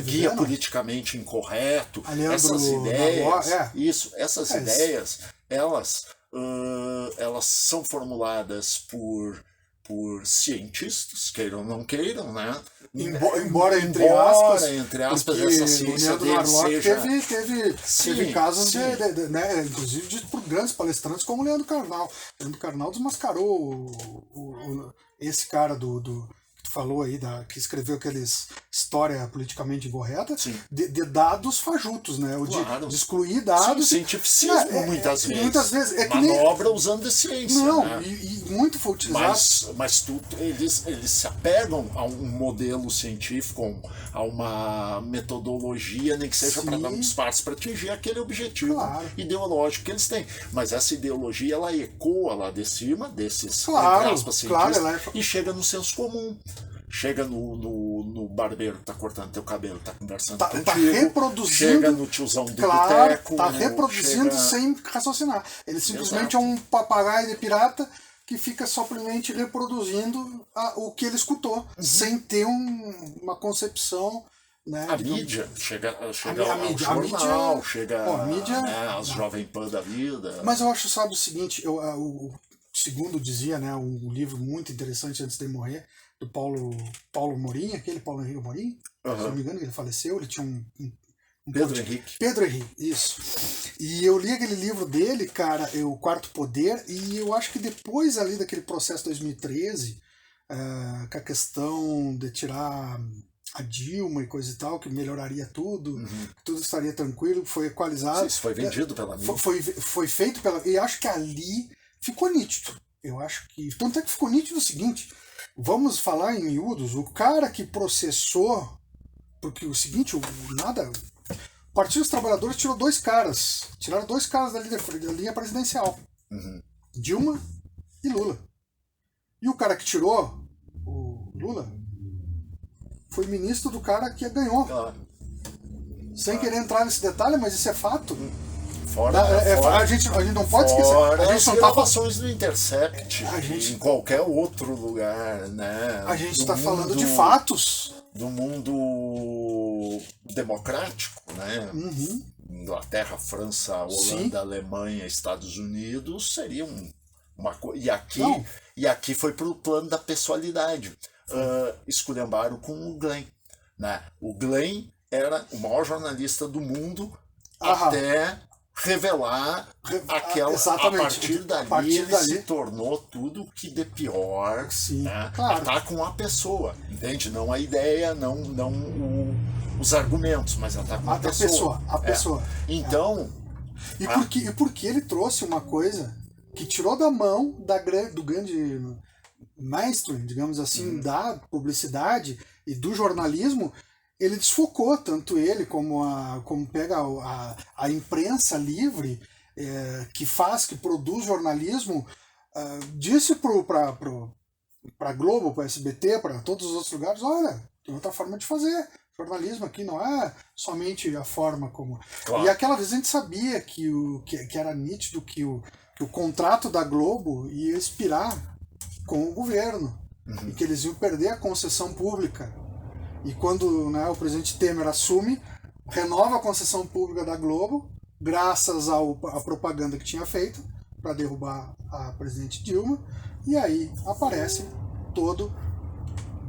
guia politicamente incorreto, essas ideias, essas ideias, elas são formuladas por cientistas, queiram ou não queiram, né? Embora entre aspas, essa ciência dele seja... Teve casos, né, inclusive de por grandes palestrantes como o Leandro Carnal. Leandro Carnal desmascarou esse cara do que tu falou aí, que escreveu aqueles história politicamente incorreta, de dados fajutos, né? De excluir dados. Cientificismo, muitas vezes. É que manobra usando de ciência. Não, né? e muito foi utilizado. Mas eles se apegam a um modelo científico, a uma metodologia, nem que seja para dar uns passos para atingir aquele objetivo ideológico que eles têm. Mas essa ideologia, ela ecoa lá de cima desses cientistas e chega no senso comum. Chega no barbeiro que tá cortando teu cabelo, tá conversando contigo. Tá reproduzindo. Chega no tiozão do boteco. Tá reproduzindo sem raciocinar. Ele simplesmente é um papagaio de pirata que fica somente reproduzindo o que ele escutou, sem ter uma concepção. Né, a mídia chega ao jornal, as Jovem Pan da vida. Mas eu acho, sabe, o seguinte, o segundo dizia, né, um livro muito interessante antes de morrer, do Paulo Morim, aquele Paulo Henrique Morim, se não me engano, ele faleceu, ele tinha Pedro Henrique, isso. E eu li aquele livro dele, cara, O Quarto Poder, e eu acho que depois ali daquele processo de 2013, com a questão de tirar a Dilma e coisa e tal, que melhoraria tudo, que tudo estaria tranquilo, foi equalizado. Isso foi vendido pela mídia. Foi feito pela... E acho que ali ficou nítido. Eu acho que... Tanto é que ficou nítido o seguinte... Vamos falar em miúdos, o cara que processou, porque o seguinte, o Partido dos Trabalhadores tiraram dois caras da linha presidencial, Dilma e Lula. E o cara que tirou, o Lula, foi ministro do cara que ganhou. Sem querer entrar nesse detalhe, mas isso é fato. A gente não pode esquecer. A gente não gravações do Intercept, em qualquer outro lugar, né? A gente está falando de fatos. Do mundo democrático, né? Inglaterra, França, Holanda, Alemanha, Estados Unidos seria uma coisa. E aqui foi pro plano da pessoalidade. Esculhambaram com o Glenn. Né? O Glenn era o maior jornalista do mundo até revelar aquela. Exatamente. A partir dali se tornou tudo o que de pior. Né? Atacam a pessoa, entende? Não a ideia, não os argumentos, mas atacam a pessoa. A pessoa. Então. E porque ele trouxe uma coisa que tirou da mão do grande mainstream, digamos assim, da publicidade e do jornalismo. Ele desfocou tanto ele como pega a imprensa livre que produz jornalismo, disse para Globo, para SBT, para todos os outros lugares, olha, tem outra forma de fazer jornalismo aqui, não é somente a forma como... E aquela vez a gente sabia que era nítido que o contrato da Globo ia expirar com o governo, e que eles iam perder a concessão pública. E quando o presidente Temer assume, renova a concessão pública da Globo, graças à propaganda que tinha feito para derrubar a presidente Dilma, e aí aparece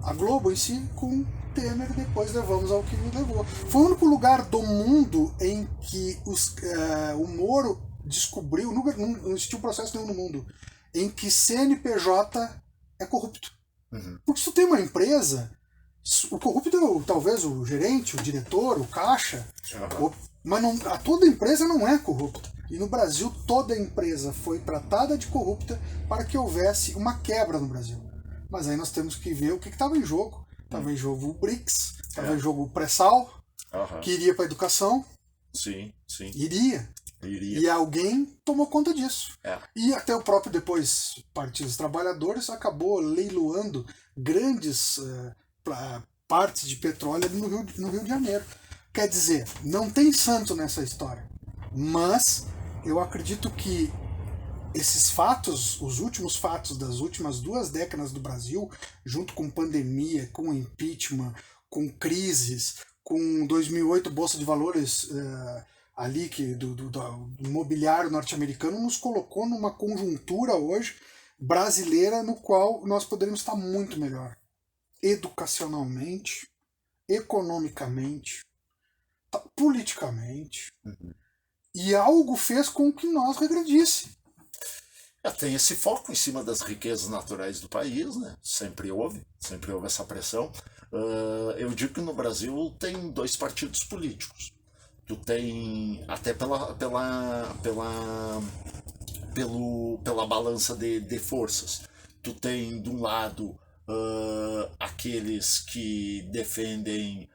a Globo em si com Temer, depois levamos ao que levou. Foi o único lugar do mundo em que o Moro descobriu, não existiu processo nenhum no mundo, em que CNPJ é corrupto. Porque se tu tem uma empresa... O corrupto é talvez o gerente, o diretor, o caixa, mas toda empresa não é corrupta. E no Brasil toda empresa foi tratada de corrupta para que houvesse uma quebra no Brasil. Mas aí nós temos que ver o que estava em jogo. Estava em jogo o BRICS, estava em jogo o pré-sal, que iria para a educação. Sim. Iria. Iria. E alguém tomou conta disso. É. E até o próprio depois Partido dos Trabalhadores acabou leiloando grandes partes de petróleo ali no Rio de Janeiro. Quer dizer, não tem santo nessa história. Mas eu acredito que esses fatos, os últimos fatos das últimas 2 décadas do Brasil, junto com pandemia, com impeachment, com crises, com 2008 Bolsa de Valores ali do imobiliário norte-americano, nos colocou numa conjuntura hoje brasileira no qual nós poderíamos estar muito melhor. Educacionalmente, economicamente, politicamente. E algo fez com que nós regredisse. Tem esse foco em cima das riquezas naturais do país, né? Sempre houve essa pressão. Eu digo que no Brasil tem 2 partidos políticos. Tu tem, até pela balança de forças, tu tem de um lado aqueles que defendem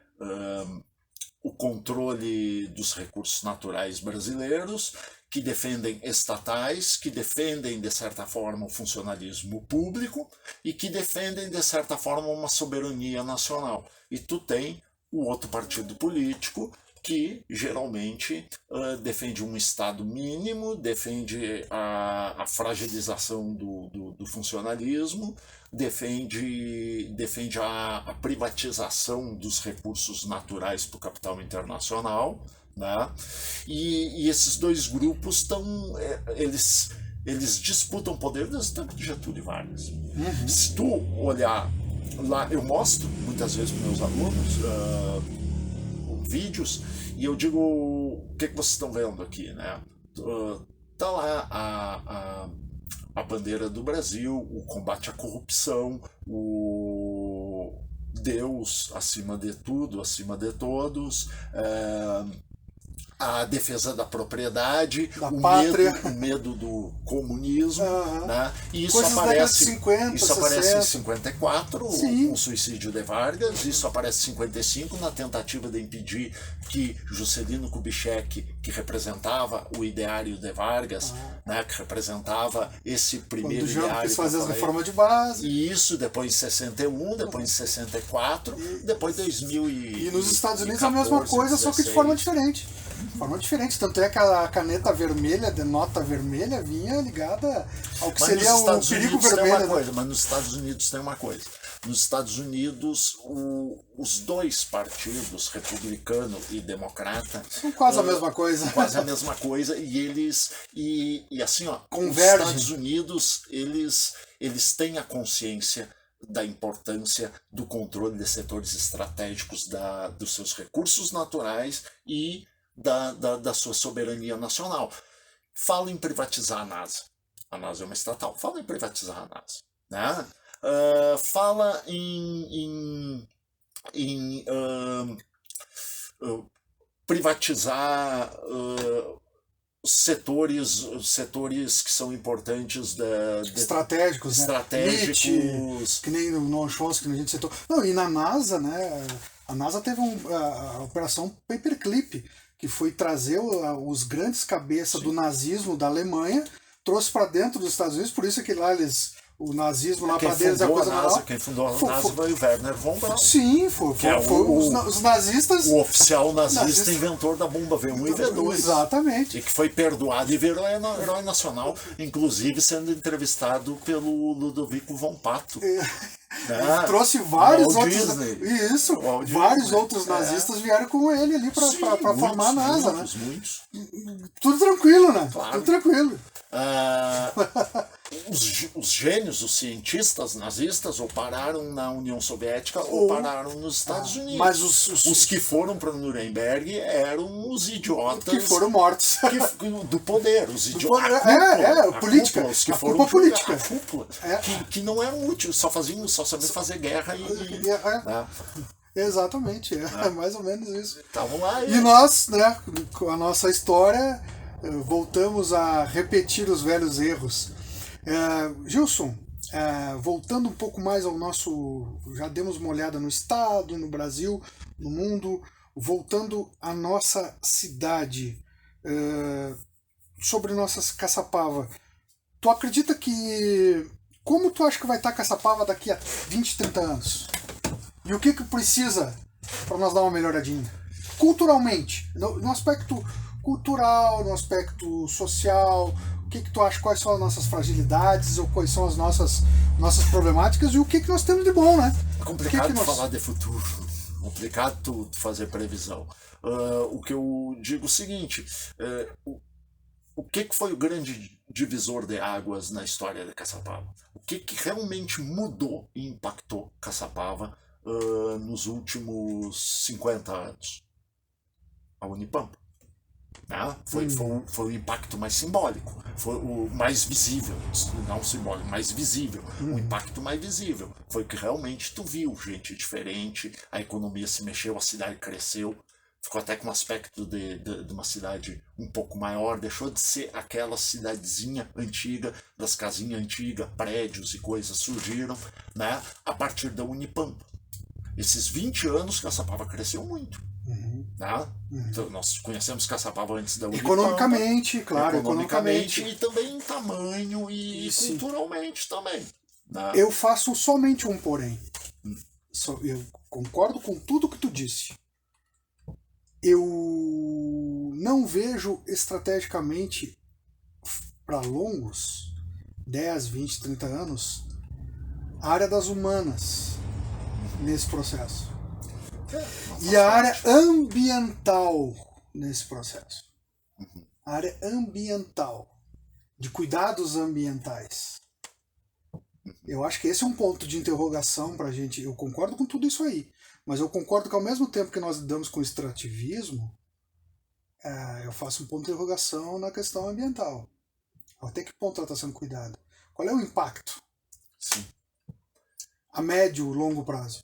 o controle dos recursos naturais brasileiros, que defendem estatais, que defendem, de certa forma, o funcionalismo público e que defendem, de certa forma, uma soberania nacional. E tu tem o outro partido político que, geralmente, defende um Estado mínimo, defende a fragilização do funcionalismo, defende a privatização dos recursos naturais para o capital internacional, né? E esses 2 grupos estão, eles disputam poder desde o tempo de Getúlio Vargas. Se tu olhar lá, eu mostro muitas vezes para meus alunos vídeos e eu digo, o que vocês estão vendo aqui, né? Tá lá a bandeira do Brasil, o combate à corrupção, o Deus acima de tudo, acima de todos, a defesa da propriedade, o medo do comunismo, né? E isso aparece, 50, isso aparece em 54, o suicídio de Vargas, isso aparece em 55, na tentativa de impedir que Juscelino Kubitschek, que representava o ideário de Vargas, né, que representava esse primeiro ideário. Quis fazer as reformas de base. E isso depois em 61, depois em 64, depois em 2000 e nos Estados Unidos a mesma coisa, 16. Só que de forma diferente. Tanto é que a caneta vermelha, de nota vermelha, vinha ligada ao que seria o perigo vermelho. Mas nos Estados Unidos tem uma coisa. Nos Estados Unidos, os 2 partidos, republicano e democrata, são quase a mesma coisa. Quase a mesma coisa, e eles, e assim, ó, convergem. Os Estados Unidos, eles têm a consciência da importância do controle de setores estratégicos dos seus recursos naturais e da sua soberania nacional. Fala em privatizar a NASA. A NASA é uma estatal. Fala em privatizar a NASA, né? Fala em privatizar setores que são importantes estratégicos, né? Que nem o Noam Chomsky, que a gente citou. Não, e na NASA, né? A NASA teve a operação Paperclip, que foi trazer os grandes cabeças do nazismo da Alemanha, trouxe para dentro dos Estados Unidos, por isso que lá o nazismo lá para deles é a coisa normal. Quem fundou a NASA foi o Werner von Braun. Sim, foi os nazistas. O oficial nazista inventor da bomba V1 e V2. Exatamente. E que foi perdoado e virou herói nacional, inclusive sendo entrevistado pelo Ludovico von Pato. Ele trouxe vários vários outros nazistas vieram com ele ali para formar a NASA, muitos. Tudo tranquilo, né? Claro. Tudo tranquilo. Os gênios, os cientistas nazistas, ou pararam na União Soviética ou pararam nos Estados Unidos. Mas os que foram para Nuremberg eram os idiotas que foram mortos do poder, os idiotas. Política. Os que a foram política. A cúpula, que não eram úteis, só sabiam fazer guerra né? Exatamente, é mais ou menos isso. Estavam lá. E nós, né, com a nossa história, voltamos a repetir os velhos erros. Gilson, voltando um pouco mais ao nosso... Já demos uma olhada no estado, no Brasil, no mundo. Voltando à nossa cidade. sobre nossas Caçapava. Tu acredita que... Como tu acha que vai estar Caçapava daqui a 20, 30 anos? E o que precisa para nós dar uma melhoradinha? Culturalmente, no aspecto cultural, no aspecto social, o que tu acha, quais são as nossas fragilidades, ou quais são as nossas problemáticas, e o que nós temos de bom, né? É complicado falar de futuro, complicado tu fazer previsão. O que eu digo é o seguinte, o que foi o grande divisor de águas na história de Caçapava? O que realmente mudou e impactou Caçapava nos últimos 50 anos? A Unipampa. Né? Foi o impacto mais simbólico, foi o mais visível, não simbólico, mais visível, o impacto mais visível. Foi que realmente tu viu gente diferente, a economia se mexeu, a cidade cresceu, ficou até com um aspecto de uma cidade um pouco maior, deixou de ser aquela cidadezinha antiga, das casinhas antigas, prédios e coisas surgiram, né, a partir da Unipampa. Esses 20 anos Caçapava cresceu muito. Né? Então, nós conhecemos Caçapava antes da Unipampa. Economicamente, claro. Economicamente e também em tamanho e culturalmente também. Né? Eu faço somente um porém. Eu concordo com tudo que tu disse. Eu não vejo estrategicamente para longos 10, 20, 30 anos a área das humanas nesse processo. E a área ambiental nesse processo. A área ambiental, de cuidados ambientais. Eu acho que esse é um ponto de interrogação para a gente. Eu concordo com tudo isso aí, mas eu concordo que ao mesmo tempo que nós lidamos com extrativismo, eu faço um ponto de interrogação na questão ambiental. Até que ponto ela está sendo cuidada? Qual é o impacto? Sim. A médio, longo prazo.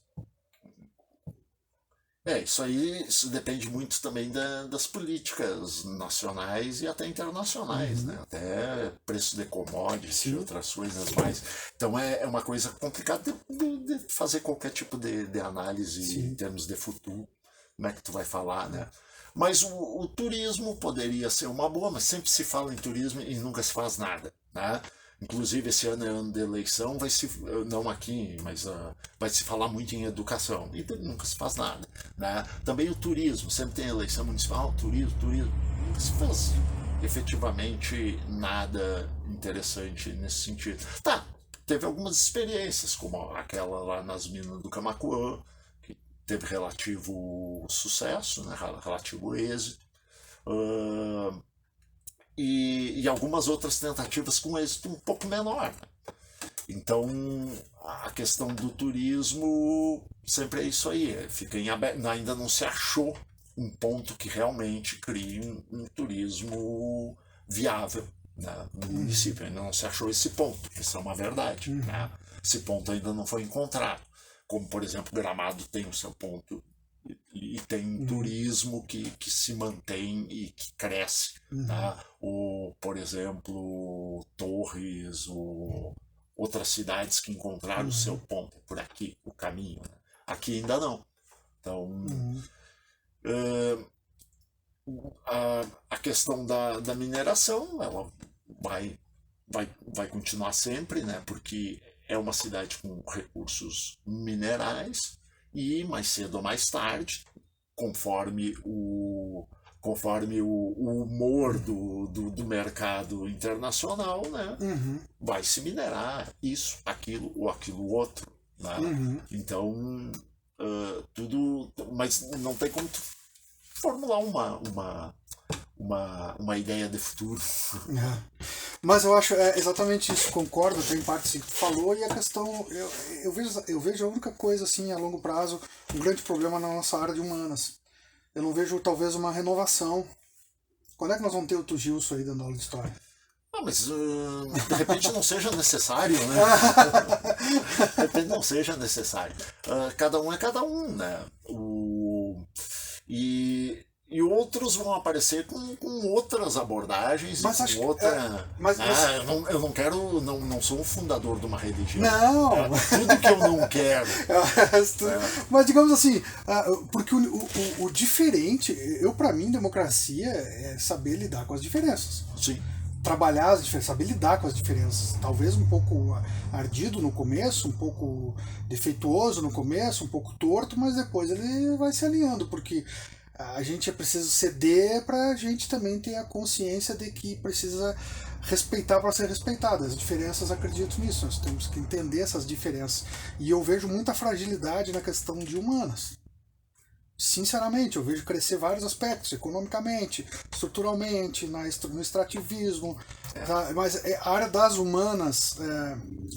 Isso depende muito também das políticas nacionais e até internacionais, né? Até preço de commodities e outras coisas mais. Então é uma coisa complicada de fazer qualquer tipo de análise em termos de futuro, como é que tu vai falar, né? Mas o turismo poderia ser uma boa, mas sempre se fala em turismo e nunca se faz nada, né? Inclusive esse ano é ano de eleição, não aqui, mas vai se falar muito em educação e nunca se faz nada, né? Também o turismo, sempre tem eleição municipal, turismo, nunca se faz efetivamente nada interessante nesse sentido. Tá, teve algumas experiências, como aquela lá nas minas do Camaquã, que teve relativo sucesso, né? Relativo êxito. E algumas outras tentativas com êxito um pouco menor. Então, a questão do turismo sempre é isso aí, fica em aberto, ainda não se achou um ponto que realmente crie um turismo viável, né, no município, ainda não se achou esse ponto, isso é uma verdade, né? Esse ponto ainda não foi encontrado, como por exemplo Gramado tem o seu ponto e tem turismo que se mantém e que cresce, tá? Por exemplo, Torres, outras cidades que encontraram o seu ponto, por aqui, o caminho, né? Aqui ainda não. Então, a questão da mineração, ela vai continuar sempre, né? Porque é uma cidade com recursos minerais, e mais cedo ou mais tarde, conforme o humor do mercado internacional, né, vai se minerar isso, aquilo ou aquilo outro, né? Então tudo, mas não tem como tu formular uma ideia de futuro. Mas eu acho exatamente isso, concordo, tem parte que tu falou, e a questão, eu vejo a única coisa assim a longo prazo, um grande problema na nossa área de humanas. Eu não vejo talvez uma renovação. Quando é que nós vamos ter o Tugilson aí dando aula de história? Mas de repente não seja necessário, né? De repente não seja necessário. Cada um é cada um, né? E E outros vão aparecer com outras abordagens, mas com acho outra. Mas eu não quero. Não sou um fundador de uma religião. não! Tudo que eu não quero. Mas digamos assim, porque o diferente, para mim, democracia é saber lidar com as diferenças. Sim. Trabalhar as diferenças, saber lidar com as diferenças. Talvez um pouco ardido no começo, um pouco defeituoso no começo, um pouco torto, mas depois ele vai se alinhando, porque a gente é preciso ceder para a gente também ter a consciência de que precisa respeitar para ser respeitado. As diferenças, acredito nisso, nós temos que entender essas diferenças. E eu vejo muita fragilidade na questão de humanas. Sinceramente, eu vejo crescer vários aspectos, economicamente, estruturalmente, no extrativismo, mas a área das humanas,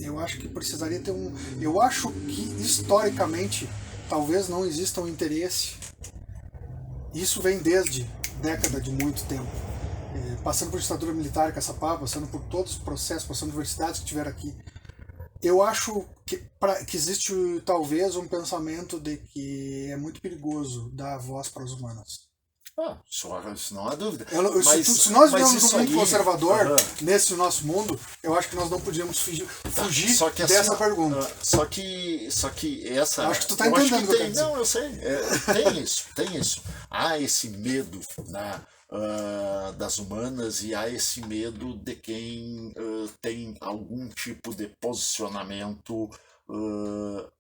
eu acho que precisaria ter um... Eu acho que, historicamente, talvez não exista um interesse. Isso vem desde década de muito tempo. Passando por ditadura militar em Caçapava, passando por todos os processos, passando por universidades que tiveram aqui. Eu acho que existe talvez um pensamento de que é muito perigoso dar voz para os humanos. Isso não há dúvida. Se nós vivemos num mundo conservador, nesse nosso mundo, eu acho que nós não podíamos fugir dessa pergunta. Só que essa... Acho que tu tá entendendo o que eu quero dizer. Não, eu sei. Tem isso. Há esse medo, né? Das humanas, e há esse medo de quem tem algum tipo de posicionamento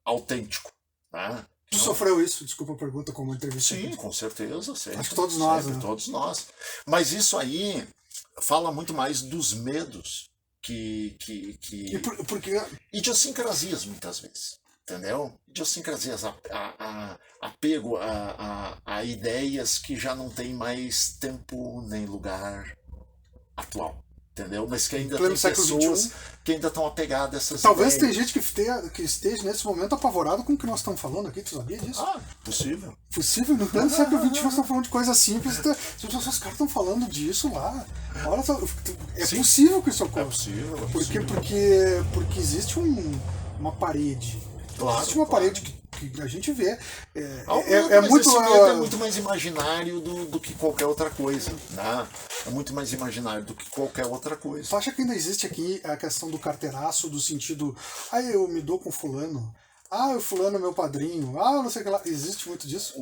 autêntico. Né? Tu sofreu isso, desculpa a pergunta, como entrevista? Sim, com certeza. Sempre, acho que todos nós. Sempre, né? Todos nós. Mas isso aí fala muito mais dos medos porque... idiosincrasias, muitas vezes. Entendeu? Idiosincrasias, apego a ideias que já não tem mais tempo nem lugar atual. Entendeu? Mas que ainda tem pessoas que ainda estão apegadas a essas Talvez ideias. tem gente que esteja nesse momento apavorado com o que nós estamos falando aqui, tu sabia disso? Possível. Possível, no plano século XXI nós estamos falando de coisas simples, os caras estão falando disso lá. Olha só, Sim. Possível que isso ocorra. É possível. Porque existe uma parede. Claro, existe uma parede que a gente vê. Muito, esse medo é muito mais imaginário do que qualquer outra coisa. Né? É muito mais imaginário do que qualquer outra coisa. Tu acha que ainda existe aqui a questão do carteiraço, do sentido, eu me dou com fulano, o fulano é meu padrinho, não sei o que lá. Existe muito disso?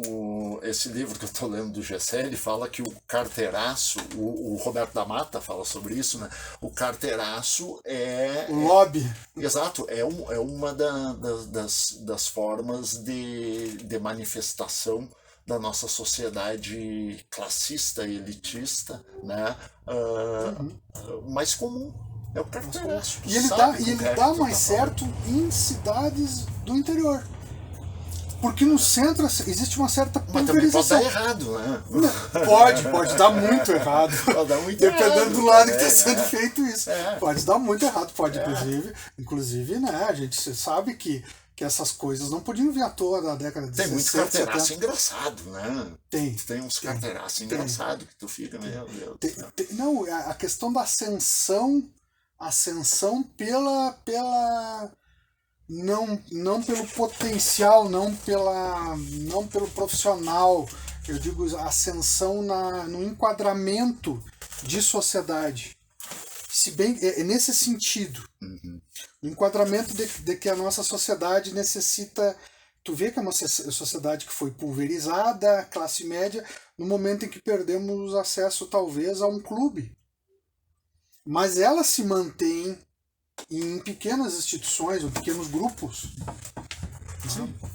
Esse livro que eu estou lendo do Gessé, ele fala que o carteiraço, o Roberto da Mata fala sobre isso, né? O carteiraço é... O lobby. Exato, é uma das formas de manifestação da nossa sociedade classista e elitista, né? Mais comum. É o carteiraço. E ele dá mais certo em cidades do interior. Porque no centro existe uma certa pulverização. Mas também pode dar errado, né? Pode dar muito errado. Pode dar muito Dependendo errado, do lado que está sendo feito isso. Pode dar muito errado, inclusive, né? A gente sabe que essas coisas não podiam vir à toa da década de 60. Tem muito carteiraço engraçado, né? Tem uns carteiraços engraçados que tu fica, meu Deus. Não, a questão da ascensão pela não pelo potencial, não pelo profissional, eu digo ascensão no enquadramento de sociedade, se bem é nesse sentido, o enquadramento de que a nossa sociedade necessita. Tu vê que é uma sociedade que foi pulverizada, classe média, no momento em que perdemos acesso talvez a um clube. Mas ela se mantém em pequenas instituições, ou pequenos grupos,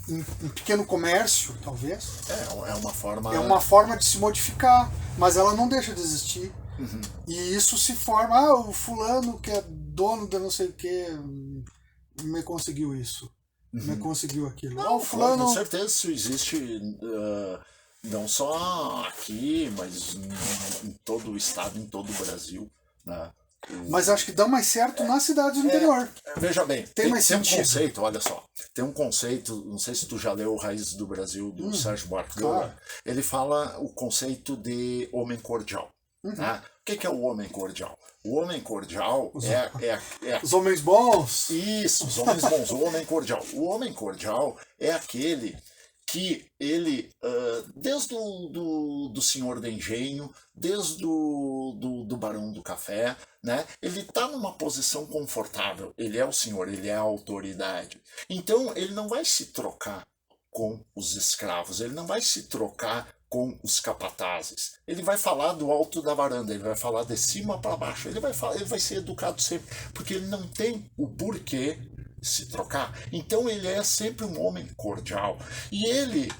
em pequeno comércio, talvez. É uma forma de se modificar, mas ela não deixa de existir. E isso se forma, o fulano que é dono de não sei o que me conseguiu isso, me conseguiu aquilo. Não, fulano... Com certeza isso existe não só aqui, mas em todo o estado, em todo o Brasil, né? Mas acho que dá mais certo nas cidades do interior. Veja bem, tem um conceito, olha só. Tem um conceito, não sei se tu já leu Raízes do Brasil, do Sérgio Buarque. Claro. Ele fala o conceito de homem cordial. Né? O que é o homem cordial? O homem cordial os homens bons. Isso, os homens bons, o homem cordial. O homem cordial é aquele que ele, desde do Senhor do Engenho, desde do Barão do Café, né, ele está numa posição confortável. Ele é o senhor, ele é a autoridade. Então ele não vai se trocar com os escravos, ele não vai se trocar com os capatazes. Ele vai falar do alto da varanda, ele vai falar de cima para baixo, ele vai ser educado sempre, porque ele não tem o porquê se trocar. Então ele é sempre um homem cordial. E ele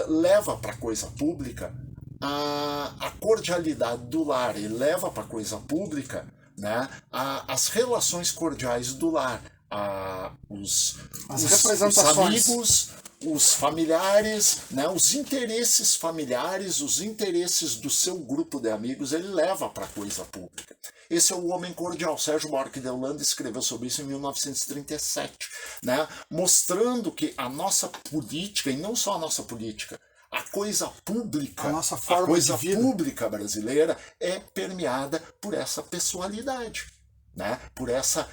leva para a coisa pública a cordialidade do lar, ele leva para a coisa pública, né, as relações cordiais do lar, os amigos, os familiares, né, os interesses familiares, os interesses do seu grupo de amigos, ele leva para a coisa pública. Esse é o homem cordial. Sérgio Buarque de Holanda escreveu sobre isso em 1937, né, mostrando que a nossa política, e não só a nossa política, a coisa pública, a coisa pública brasileira é permeada por essa pessoalidade, né, por essa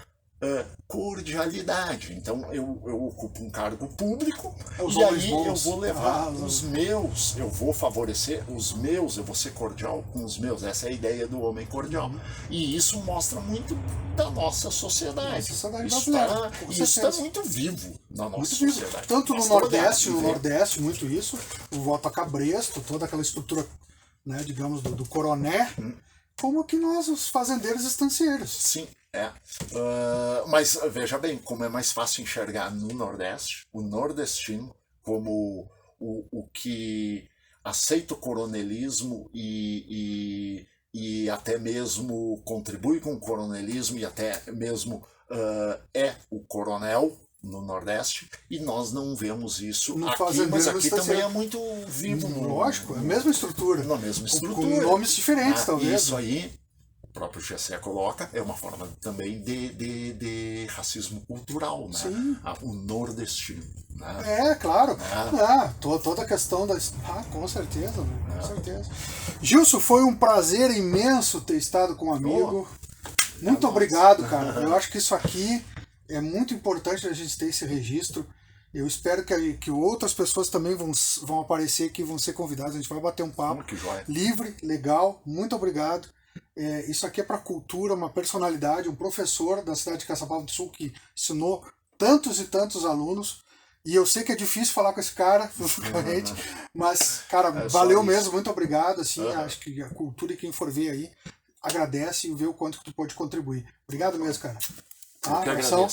cordialidade. Então eu ocupo um cargo público e aí eu vou levar os meus, eu vou favorecer os meus, eu vou ser cordial com os meus. Essa é a ideia do homem cordial. E isso mostra muito da nossa sociedade. Isso está muito vivo na nossa sociedade. Tanto no Nordeste, muito isso, o voto a cabresto, toda aquela estrutura, né, digamos, do coroné, como que nós, os fazendeiros estancieiros. Sim. Mas veja bem, como é mais fácil enxergar no Nordeste, o nordestino como o que aceita o coronelismo e até mesmo contribui com o coronelismo e até mesmo é o coronel no Nordeste, e nós não vemos isso no aqui, mas aqui também é muito vivo. Lógico, é a mesma estrutura. Na mesma estrutura. Com nomes diferentes, talvez. Isso aí, o próprio Gessé coloca, é uma forma também de racismo cultural, né? O nordestino. Né? Claro. Toda a questão da... com certeza, com certeza. Gilson, foi um prazer imenso ter estado com um amigo. Muito obrigado, cara. Eu acho que isso aqui é muito importante a gente ter esse registro. Eu espero que outras pessoas também vão aparecer aqui, vão ser convidadas. A gente vai bater um papo livre, legal. Muito obrigado. Isso aqui é para cultura, uma personalidade, um professor da cidade de Caçapava do Sul que ensinou tantos e tantos alunos. E eu sei que é difícil falar com esse cara, mas, cara, valeu mesmo, muito obrigado. Assim, acho que a cultura e quem for ver aí agradece e vê o quanto que tu pode contribuir. Obrigado mesmo, cara. Eu que agradeço.